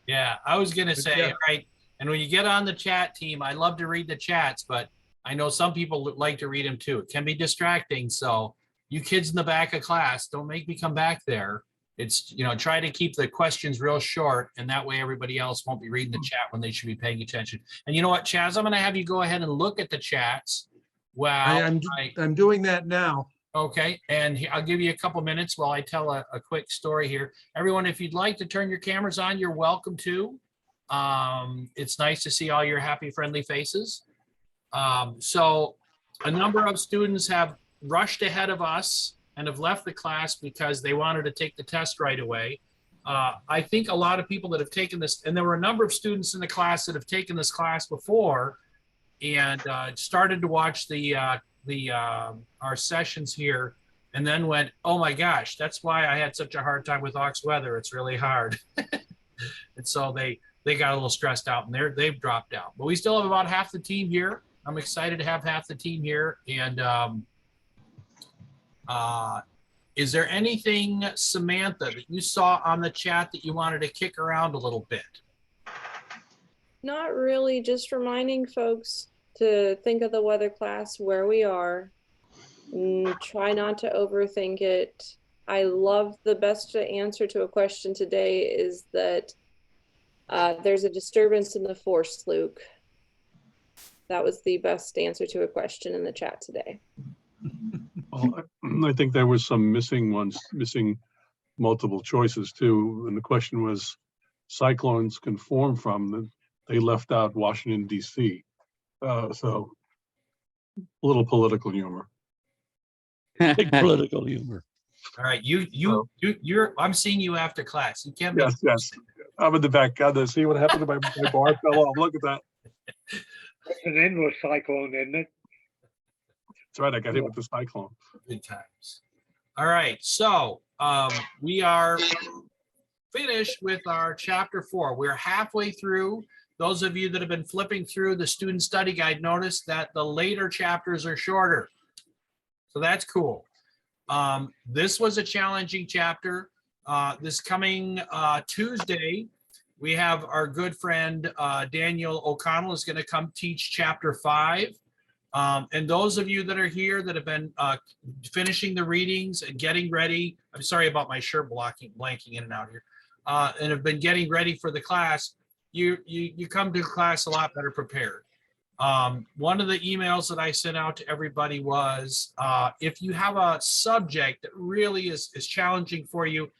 yeah, I was going to say, yeah. right. And when you get on the chat team, I love to read the chats, but I know some people like to read them too. It can be distracting. So you kids in the back of class, don't make me come back there. It's, you know, try to keep the questions real short, and that way everybody else won't be reading the chat when they should be paying attention. And you know what, Chaz, I'm going to have you go ahead and look at the chats. Wow. I'm doing that now. Okay, and I'll give you a couple minutes while I tell a quick story here. Everyone, if you'd like to turn your cameras on, you're welcome to. It's nice to see all your happy, friendly faces. So a number of students have rushed ahead of us and have left the class because they wanted to take the test right away. I think a lot of people that have taken this, and there were a number of students in the class that have taken this class before and started to watch our sessions here and then went, oh my gosh, that's why I had such a hard time with AUXWEA. It's really hard. And so they got a little stressed out and they've dropped out. But we still have about half the team here. I'm excited to have half the team here. And is there anything, Samantha, that you saw on the chat that you wanted to kick around a little bit? Not really, just reminding folks to think of the weather class where we are. Try not to overthink it. I love the best answer to a question today is that there's a disturbance in the force, Luke. That was the best answer to a question in the chat today. Well, I think there was some missing multiple choices too. And the question was, cyclones can form from, they left out Washington, D.C. So a little political humor. Big political humor. All right, I'm seeing you after class. You can't. Yes. I'm in the back. God, see what happened to my bar fell off. Look at that. It's an endless cyclone, isn't it? That's right. I got hit with the cyclone. Good times. All right, so we are finished with our chapter 4. We're halfway through. Those of you that have been flipping through the student study guide notice that the later chapters are shorter. So that's cool. This was a challenging chapter. This coming Tuesday, we have our good friend Daniel O'Connell is going to come teach chapter 5. And those of you that are here that have been finishing the readings and getting ready, I'm sorry about my shirt blanking in and out here, and have been getting ready for the class, you come to class a lot better prepared. One of the emails that I sent out to everybody was, if you have a subject that really is challenging for you,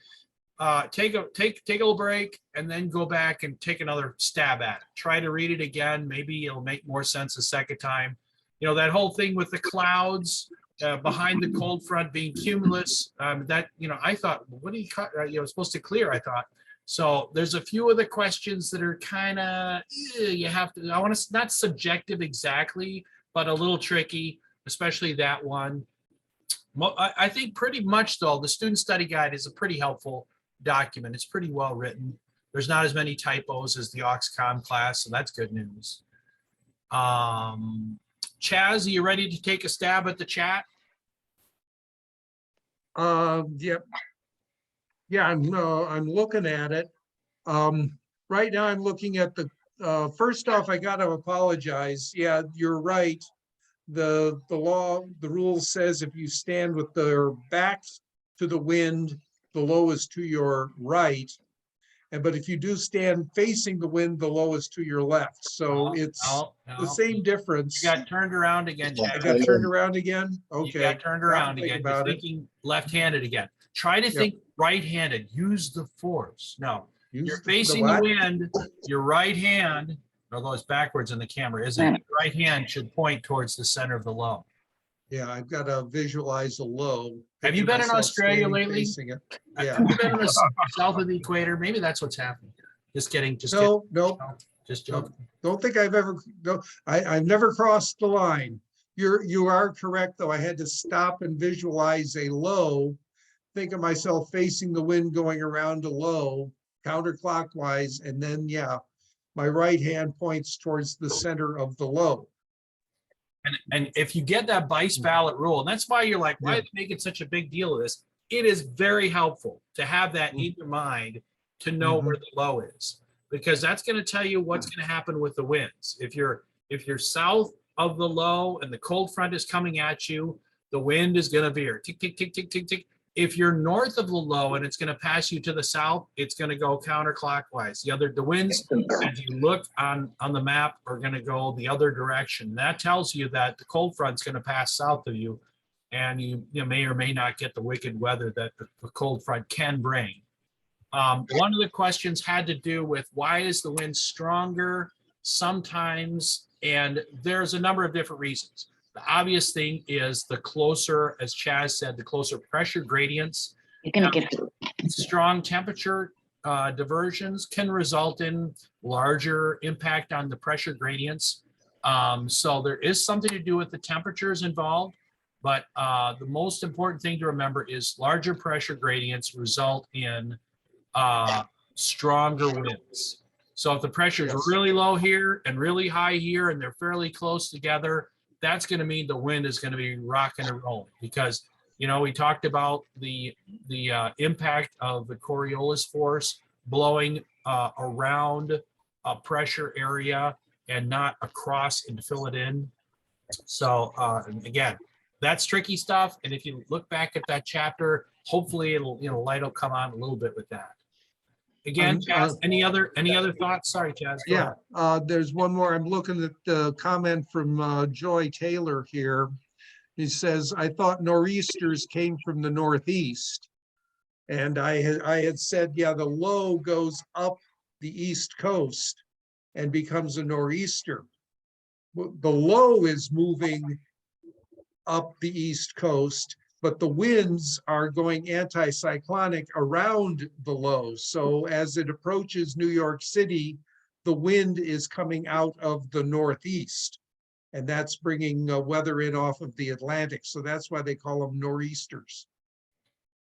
take a little break and then go back and take another stab at it. Try to read it again. Maybe it'll make more sense the second time. You know, that whole thing with the clouds behind the cold front being cumulus, that, you know, I thought, what do you cut? You know, supposed to clear, I thought. So there's a few of the questions that are kind of, you have to, I want to, not subjective exactly, but a little tricky, especially that one. Well, I think pretty much though, the student study guide is a pretty helpful document. It's pretty well written. There's not as many typos as the AUXCOM class, so that's good news. Chaz, are you ready to take a stab at the chat? Yep. Yeah, I'm looking at it. Right now I'm looking at the, first off, I got to apologize. Yeah, you're right. The rule says if you stand with the back to the wind, the low is to your right. But if you do stand facing the wind, the low is to your left. So it's the same difference. You got turned around again, Chaz. I got turned around again? Okay. You got turned around again. You're thinking left-handed again. Try to think right-handed. Use the force. No, you're facing the wind. Your right hand, although it's backwards in the camera, isn't it? Your right hand should point towards the center of the low. Yeah, I've got to visualize a low. Have you been in Australia lately? Yeah. Have you been in the south of the equator? Maybe that's what's happening. Just kidding. Just no, kidding. no. Just joking. Don't think I've ever. No, I've never crossed the line. You are correct though. I had to stop and visualize a low. Think of myself facing the wind going around a low counterclockwise, and then my right hand points towards the center of the low. And if you get that Bice ballot rule, and that's why you're like, why are they making such a big deal of this? It is very helpful to have that in your mind to know where the low is, because that's going to tell you what's going to happen with the winds. If you're south of the low and the cold front is coming at you, the wind is going to veer. Tick, tick, tick, tick, tick, tick. If you're north of the low and it's going to pass you to the south, it's going to go counterclockwise. The winds, as you look on the map, are going to go the other direction. That tells you that the cold front's going to pass south of you, and you may or may not get the wicked weather that the cold front can bring. One of the questions had to do with why is the wind stronger sometimes, and there's a number of different reasons. The obvious thing is the closer, as Chaz said, the closer pressure gradients. You're gonna get strong temperature diversions can result in larger impact on the pressure gradients. So there is something to do with the temperatures involved, but the most important thing to remember is larger pressure gradients result in stronger winds. So if the pressure is really low here and really high here, and they're fairly close together, that's going to mean the wind is going to be rocking and rolling, because, we talked about the impact of the Coriolis force blowing around a pressure area and not across and fill it in. So again, that's tricky stuff. And if you look back at that chapter, hopefully it'll, light will come on a little bit with that. Again, Chaz, any other thoughts? Sorry, Chaz. There's one more. I'm looking at the comment from Joy Taylor here. He says, I thought nor'easters came from the northeast. And I had said, the low goes up the east coast and becomes a nor'easter. The low is moving up the east coast, but the winds are going anticyclonic around the low. So as it approaches New York City, the wind is coming out of the northeast, and that's bringing weather in off of the Atlantic. So that's why they call them nor'easters.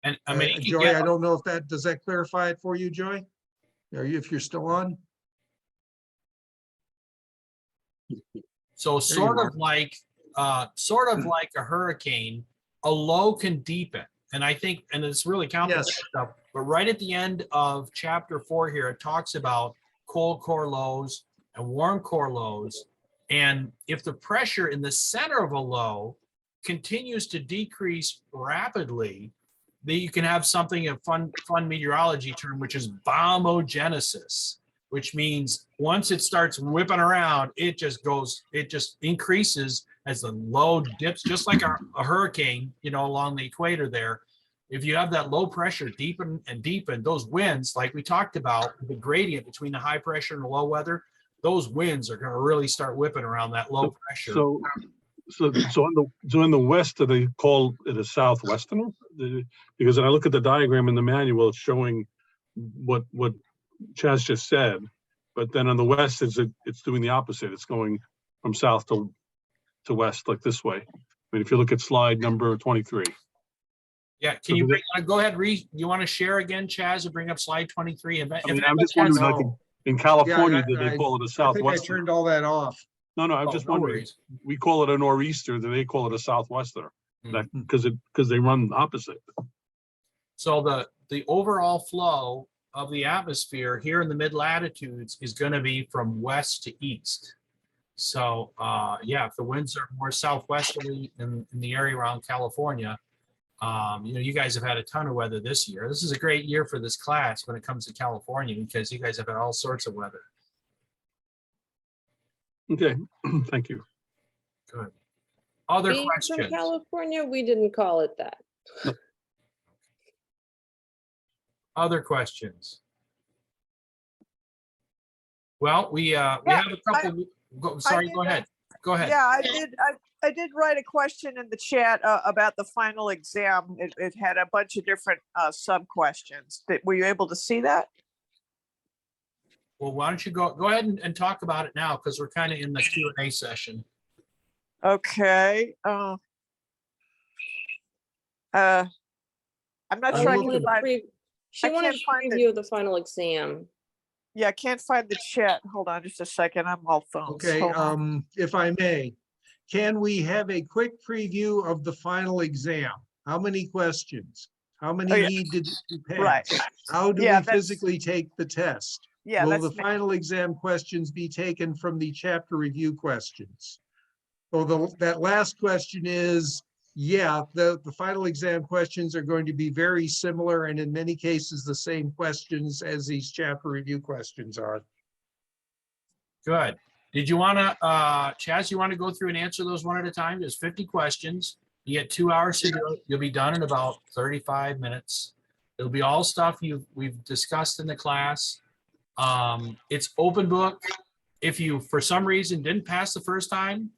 And I mean, Joy, I don't know if does that clarify it for you, Joy? If you're still on? So sort of like a hurricane, a low can deepen. And I think, and it's really complicated stuff, but right at the end of chapter 4 here, it talks about cold core lows and warm core lows. And if the pressure in the center of a low continues to decrease rapidly, then you can have something, a fun meteorology term, which is bombogenesis, which means once it starts whipping around, it just increases as the low dips, just like a hurricane, you know, along the equator there. If you have that low pressure deepen and deepen, those winds, like we talked about, the gradient between the high pressure and the low weather, those winds are going to really start whipping around that low pressure. So in the west, do they call it a southwesterner? Because when I look at the diagram in the manual, it's showing what Chaz just said, but then on the west, it's doing the opposite. It's going from south to west, like this way. I mean, if you look at slide number 23. Yeah, can you go ahead, you want to share again, Chaz, and bring up slide 23? I'm just wondering, like in California, do they call it a southwesterner? I think I turned all that off. No, I'm just wondering. We call it a nor'easter. Do they call it a southwesterner? Because they run opposite. So the overall flow of the atmosphere here in the mid latitudes is going to be from west to east. So yeah, if the winds are more southwesterly in the area around California, you know, you guys have had a ton of weather this year. This is a great year for this class when it comes to California, because you guys have had all sorts of weather. Okay, thank you. Good. Other Being questions? from California, we didn't call it that. Other questions? Well, we have a couple. Sorry, go ahead. Go ahead. Yeah, I did write a question in the chat about the final exam. It had a bunch of different sub questions. Were you able to see that? Well, why don't you go ahead and talk about it now, because we're kind of in the Q&A session. Okay. I'm not sure I can find. She wanted a preview of the final exam. Yeah, I can't find the chat. Hold on just a second. I'm all phones. Okay, if I may, can we have a quick preview of the final exam? How many questions? How many need to pass? Right. How do we physically take the test? Yeah, will the final exam questions be taken from the chapter review questions? Well, that last question is, yeah, the final exam questions are going to be very similar, and in many cases, the same questions as these chapter review questions are. Good. Did you want to, Chaz, you want to go through and answer those one at a time? There's 50 questions. You get 2 hours to do it. You'll be done in about 35 minutes. It'll be all stuff we've discussed in the class. It's open book. If you, for some reason, didn't pass the first time,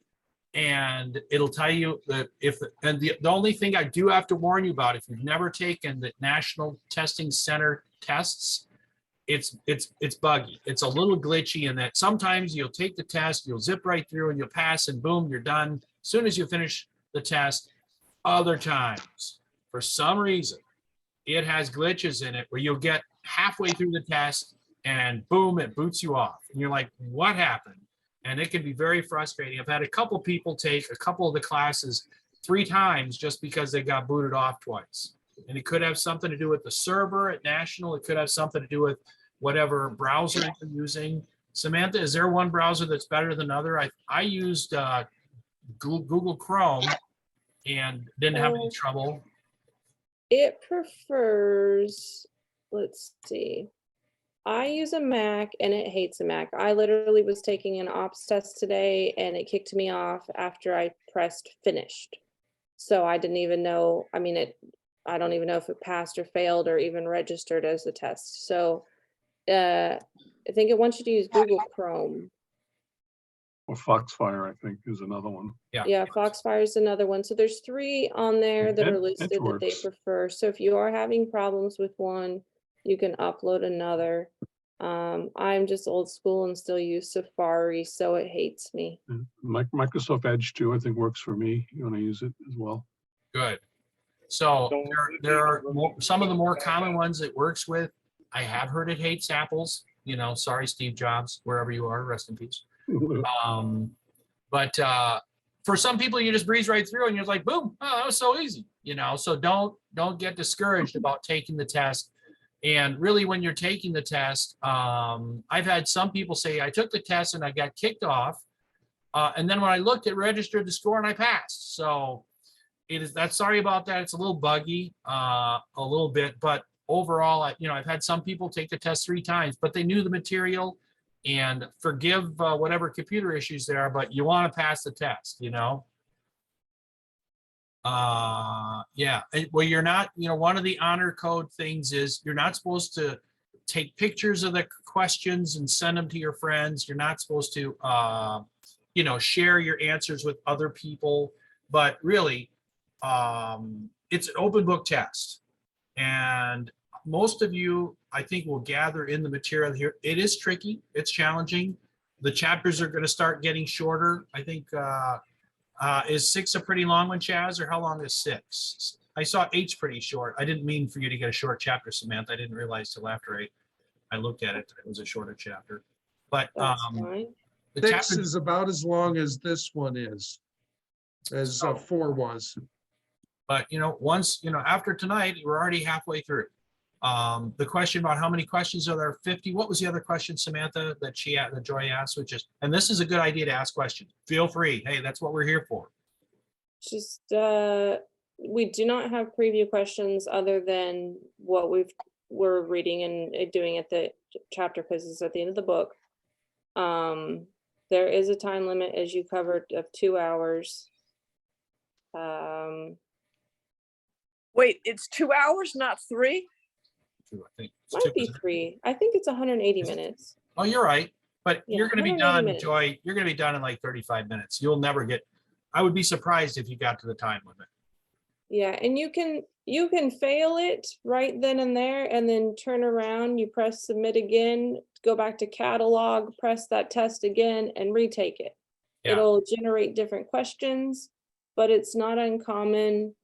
and it'll tell you that the only thing I do have to warn you about, if you've never taken the National Testing Center tests, it's buggy. It's a little glitchy in that sometimes you'll take the test, you'll zip right through and you'll pass and boom, you're done as soon as you finish the test. Other times, for some reason, it has glitches in it where you'll get halfway through the test and boom, it boots you off. And you're like, what happened? And it can be very frustrating. I've had a couple people take a couple of the classes 3 times just because they got booted off twice. And it could have something to do with the server at National. It could have something to do with whatever browser you're using. Samantha, is there one browser that's better than other? I used Google Chrome and didn't have any trouble. It prefers, let's see. I use a Mac and it hates a Mac. I literally was taking an ops test today and it kicked me off after I pressed finished. So I didn't even know, I mean, I don't even know if it passed or failed or even registered as a test. So I think it wants you to use Google Chrome. Or Foxfire, I think, is another one. Yeah, Foxfire is another one. So there's 3 on there that are listed that they prefer. So if you are having problems with one, you can upload another. I'm just old school and still use Safari, so it hates me. Microsoft Edge too, I think, works for me. You want to use it as well. Good. So there are some of the more common ones it works with. I have heard it hates apples. You know, sorry, Steve Jobs, wherever you are, rest in peace. But for some people, you just breeze right through and you're like, boom, oh, that was so easy. You know, so don't get discouraged about taking the test. And really, when you're taking the test, I've had some people say, I took the test and I got kicked off. And then when I looked, it registered the score and I passed. So sorry about that. It's a little buggy, a little bit, but overall, I've had some people take the test 3 times, but they knew the material. And forgive whatever computer issues there are, but you want to pass the test, yeah. Well, you're not, one of the honor code things is you're not supposed to take pictures of the questions and send them to your friends. You're not supposed to, share your answers with other people, but really, it's an open book test. And most of you, I think, will gather in the material here. It is tricky. It's challenging. The chapters are going to start getting shorter. I think, is 6 a pretty long one, Chaz, or how long is 6? I saw 8's pretty short. I didn't mean for you to get a short chapter, Samantha. I didn't realize till after I looked at it, it was a shorter chapter. But the 6 chapter is about as long as this one is, as 4 was. But once after tonight, we're already halfway through. The question about how many questions are there? 50. What was the other question, Samantha, that Joy asked? Which is, and this is a good idea to ask questions. Feel free. Hey, that's what we're here for. Just we do not have preview questions other than what we're reading and doing at the chapter quizzes at the end of the book. There is a time limit, as you covered, of 2 hours. Wait, it's 2 hours, not 3? I think Might be 3. I think it's 180 minutes. Oh, you're right. But Yeah, you're going to be 180 done, minutes. Joy. You're going to be done in like 35 minutes. You'll never get. I would be surprised if you got to the time limit. Yeah, and you can fail it right then and there, and then turn around, you press submit again, go back to catalog, press that test again, and retake it. Yeah. It'll generate different questions, but it's not uncommon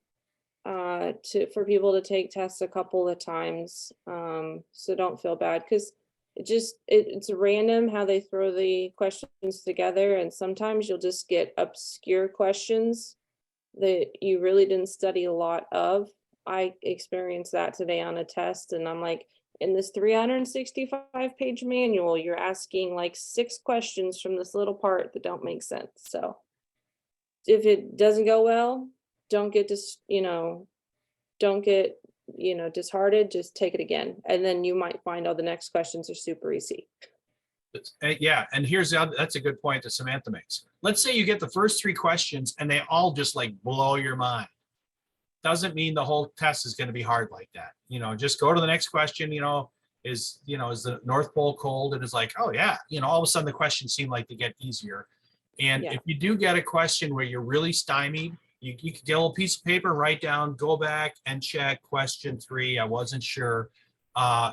for people to take tests a couple of times. So don't feel bad, because it's random how they throw the questions together, and sometimes you'll just get obscure questions that you really didn't study a lot of. I experienced that today on a test, and I'm like, in this 365-page manual, you're asking like 6 questions from this little part that don't make sense. So if it doesn't go well, don't get disheartened, just take it again. And then you might find all the next questions are super easy. Yeah, and that's a good point that Samantha makes. Let's say you get the first 3 questions and they all just like blow your mind. Doesn't mean the whole test is going to be hard like that. Just go to the next question. Is the North Pole cold? And it's like, oh yeah, all of a sudden the questions seem like they get easier. And if you do get a question where you're really stymied, you can get a little piece of paper, write down, go back and check question 3. I wasn't sure.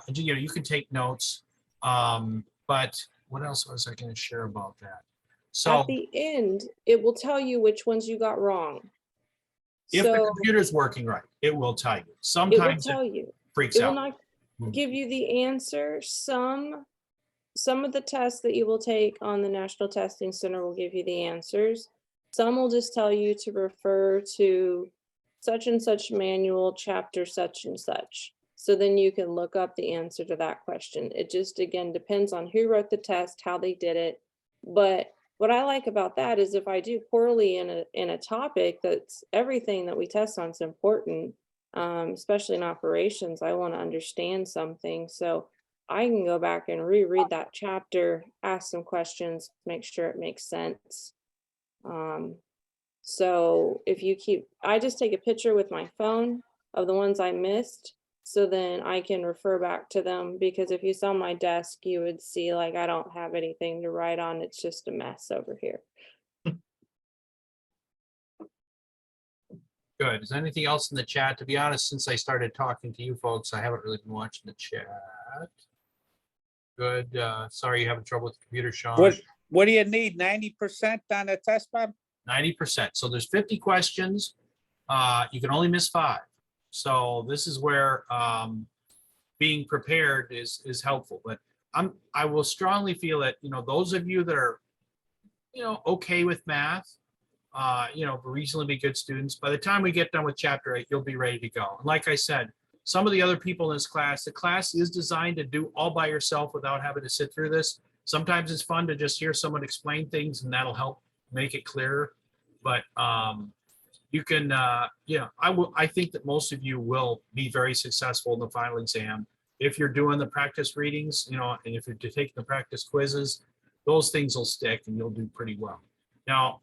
You can take notes. But what else was I going to share about that? So at the end, it will tell you which ones you got wrong. if the computer's working right, it will tell you. Sometimes it will tell you. freaks It out. will not give you the answer. Some of the tests that you will take on the National Testing Center will give you the answers. Some will just tell you to refer to such and such manual, chapter such and such. So then you can look up the answer to that question. It just, again, depends on who wrote the test, how they did it. But what I like about that is if I do poorly in a topic, that's everything that we test on is important, especially in operations. I want to understand something. So I can go back and reread that chapter, ask some questions, make sure it makes sense. So I just take a picture with my phone of the ones I missed, so then I can refer back to them, because if you saw my desk, you would see like I don't have anything to write on. It's just a mess over here. Good. Is there anything else in the chat? To be honest, since I started talking to you folks, I haven't really been watching the chat. Good. Sorry you're having trouble with the computer, Sean. What do you need? 90% on the test, Bob? 90%. So there's 50 questions. You can only miss 5. So this is where being prepared is helpful. But I will strongly feel that, those of you that are, okay with math, reasonably good students, by the time we get done with chapter 8, you'll be ready to go. And like I said, some of the other people in this class, the class is designed to do all by yourself without having to sit through this. Sometimes it's fun to just hear someone explain things, and that'll help make it clearer. But you can, I think that most of you will be very successful in the final exam. If you're doing the practice readings, and if you're taking the practice quizzes, those things will stick and you'll do pretty well. Now,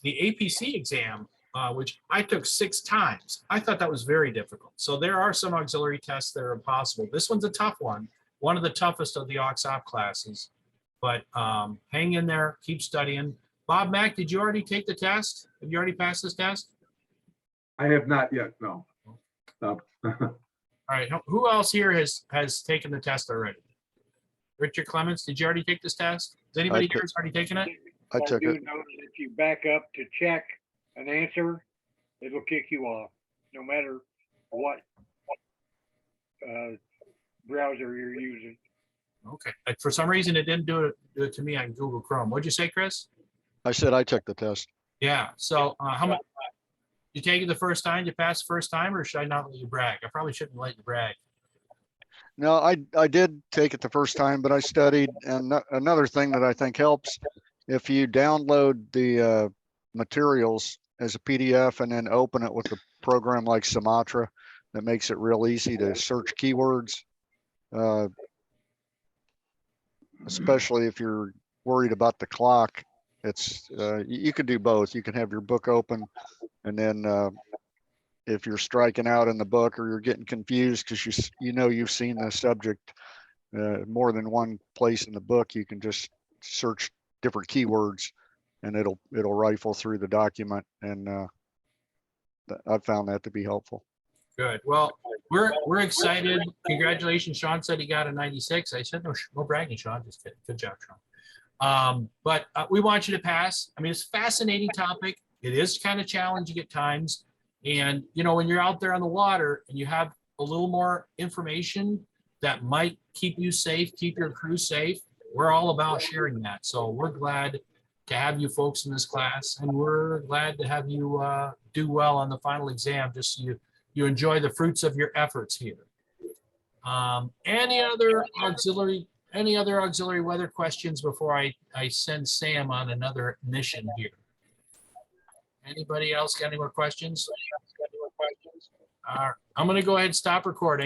the APC exam, which I took 6 times, I thought that was very difficult. So there are some auxiliary tests that are impossible. This one's a tough one of the toughest of the aux-op classes. But hang in there, keep studying. Bob Mack, did you already take the test? Have you already passed this test? I have not yet, no. No. All right, who else here has taken the test already? Richard Clements, did you already take this test? Has anybody here has already taken it? I took do it. know that if you back up to check an answer, it'll kick you off, no matter what browser you're using. Okay, for some reason it didn't do it to me on Google Chrome. What'd you say, Chris? I said I took the test. Yeah, so how much, you take it the first time, you pass the first time, or should I not let you brag? I probably shouldn't let you brag. No, I did take it the first time, but I studied. And another thing that I think helps, if you download the materials as a PDF and then open it with a program like Sumatra, that makes it real easy to search keywords. Especially if you're worried about the clock, it's you can do both. You can have your book open, and then if you're striking out in the book or you're getting confused because you've seen the subject more than one place in the book, you can just search different keywords and it'll rifle through the document. And I've found that to be helpful. Good. Well, we're excited. Congratulations. Sean said he got a 96. I said, no bragging, Sean. Just kidding. Good job, Sean. But we want you to pass. I mean, it's a fascinating topic. It is kind of challenging at times. And, when you're out there on the water and you have a little more information that might keep you safe, keep your crew safe, we're all about sharing that. So we're glad to have you folks in this class, and we're glad to have you do well on the final exam, just so you enjoy the fruits of your efforts here. Any other auxiliary weather questions before I send Sam on another mission here? Anybody else got any more questions? I'm going to go ahead and stop recording.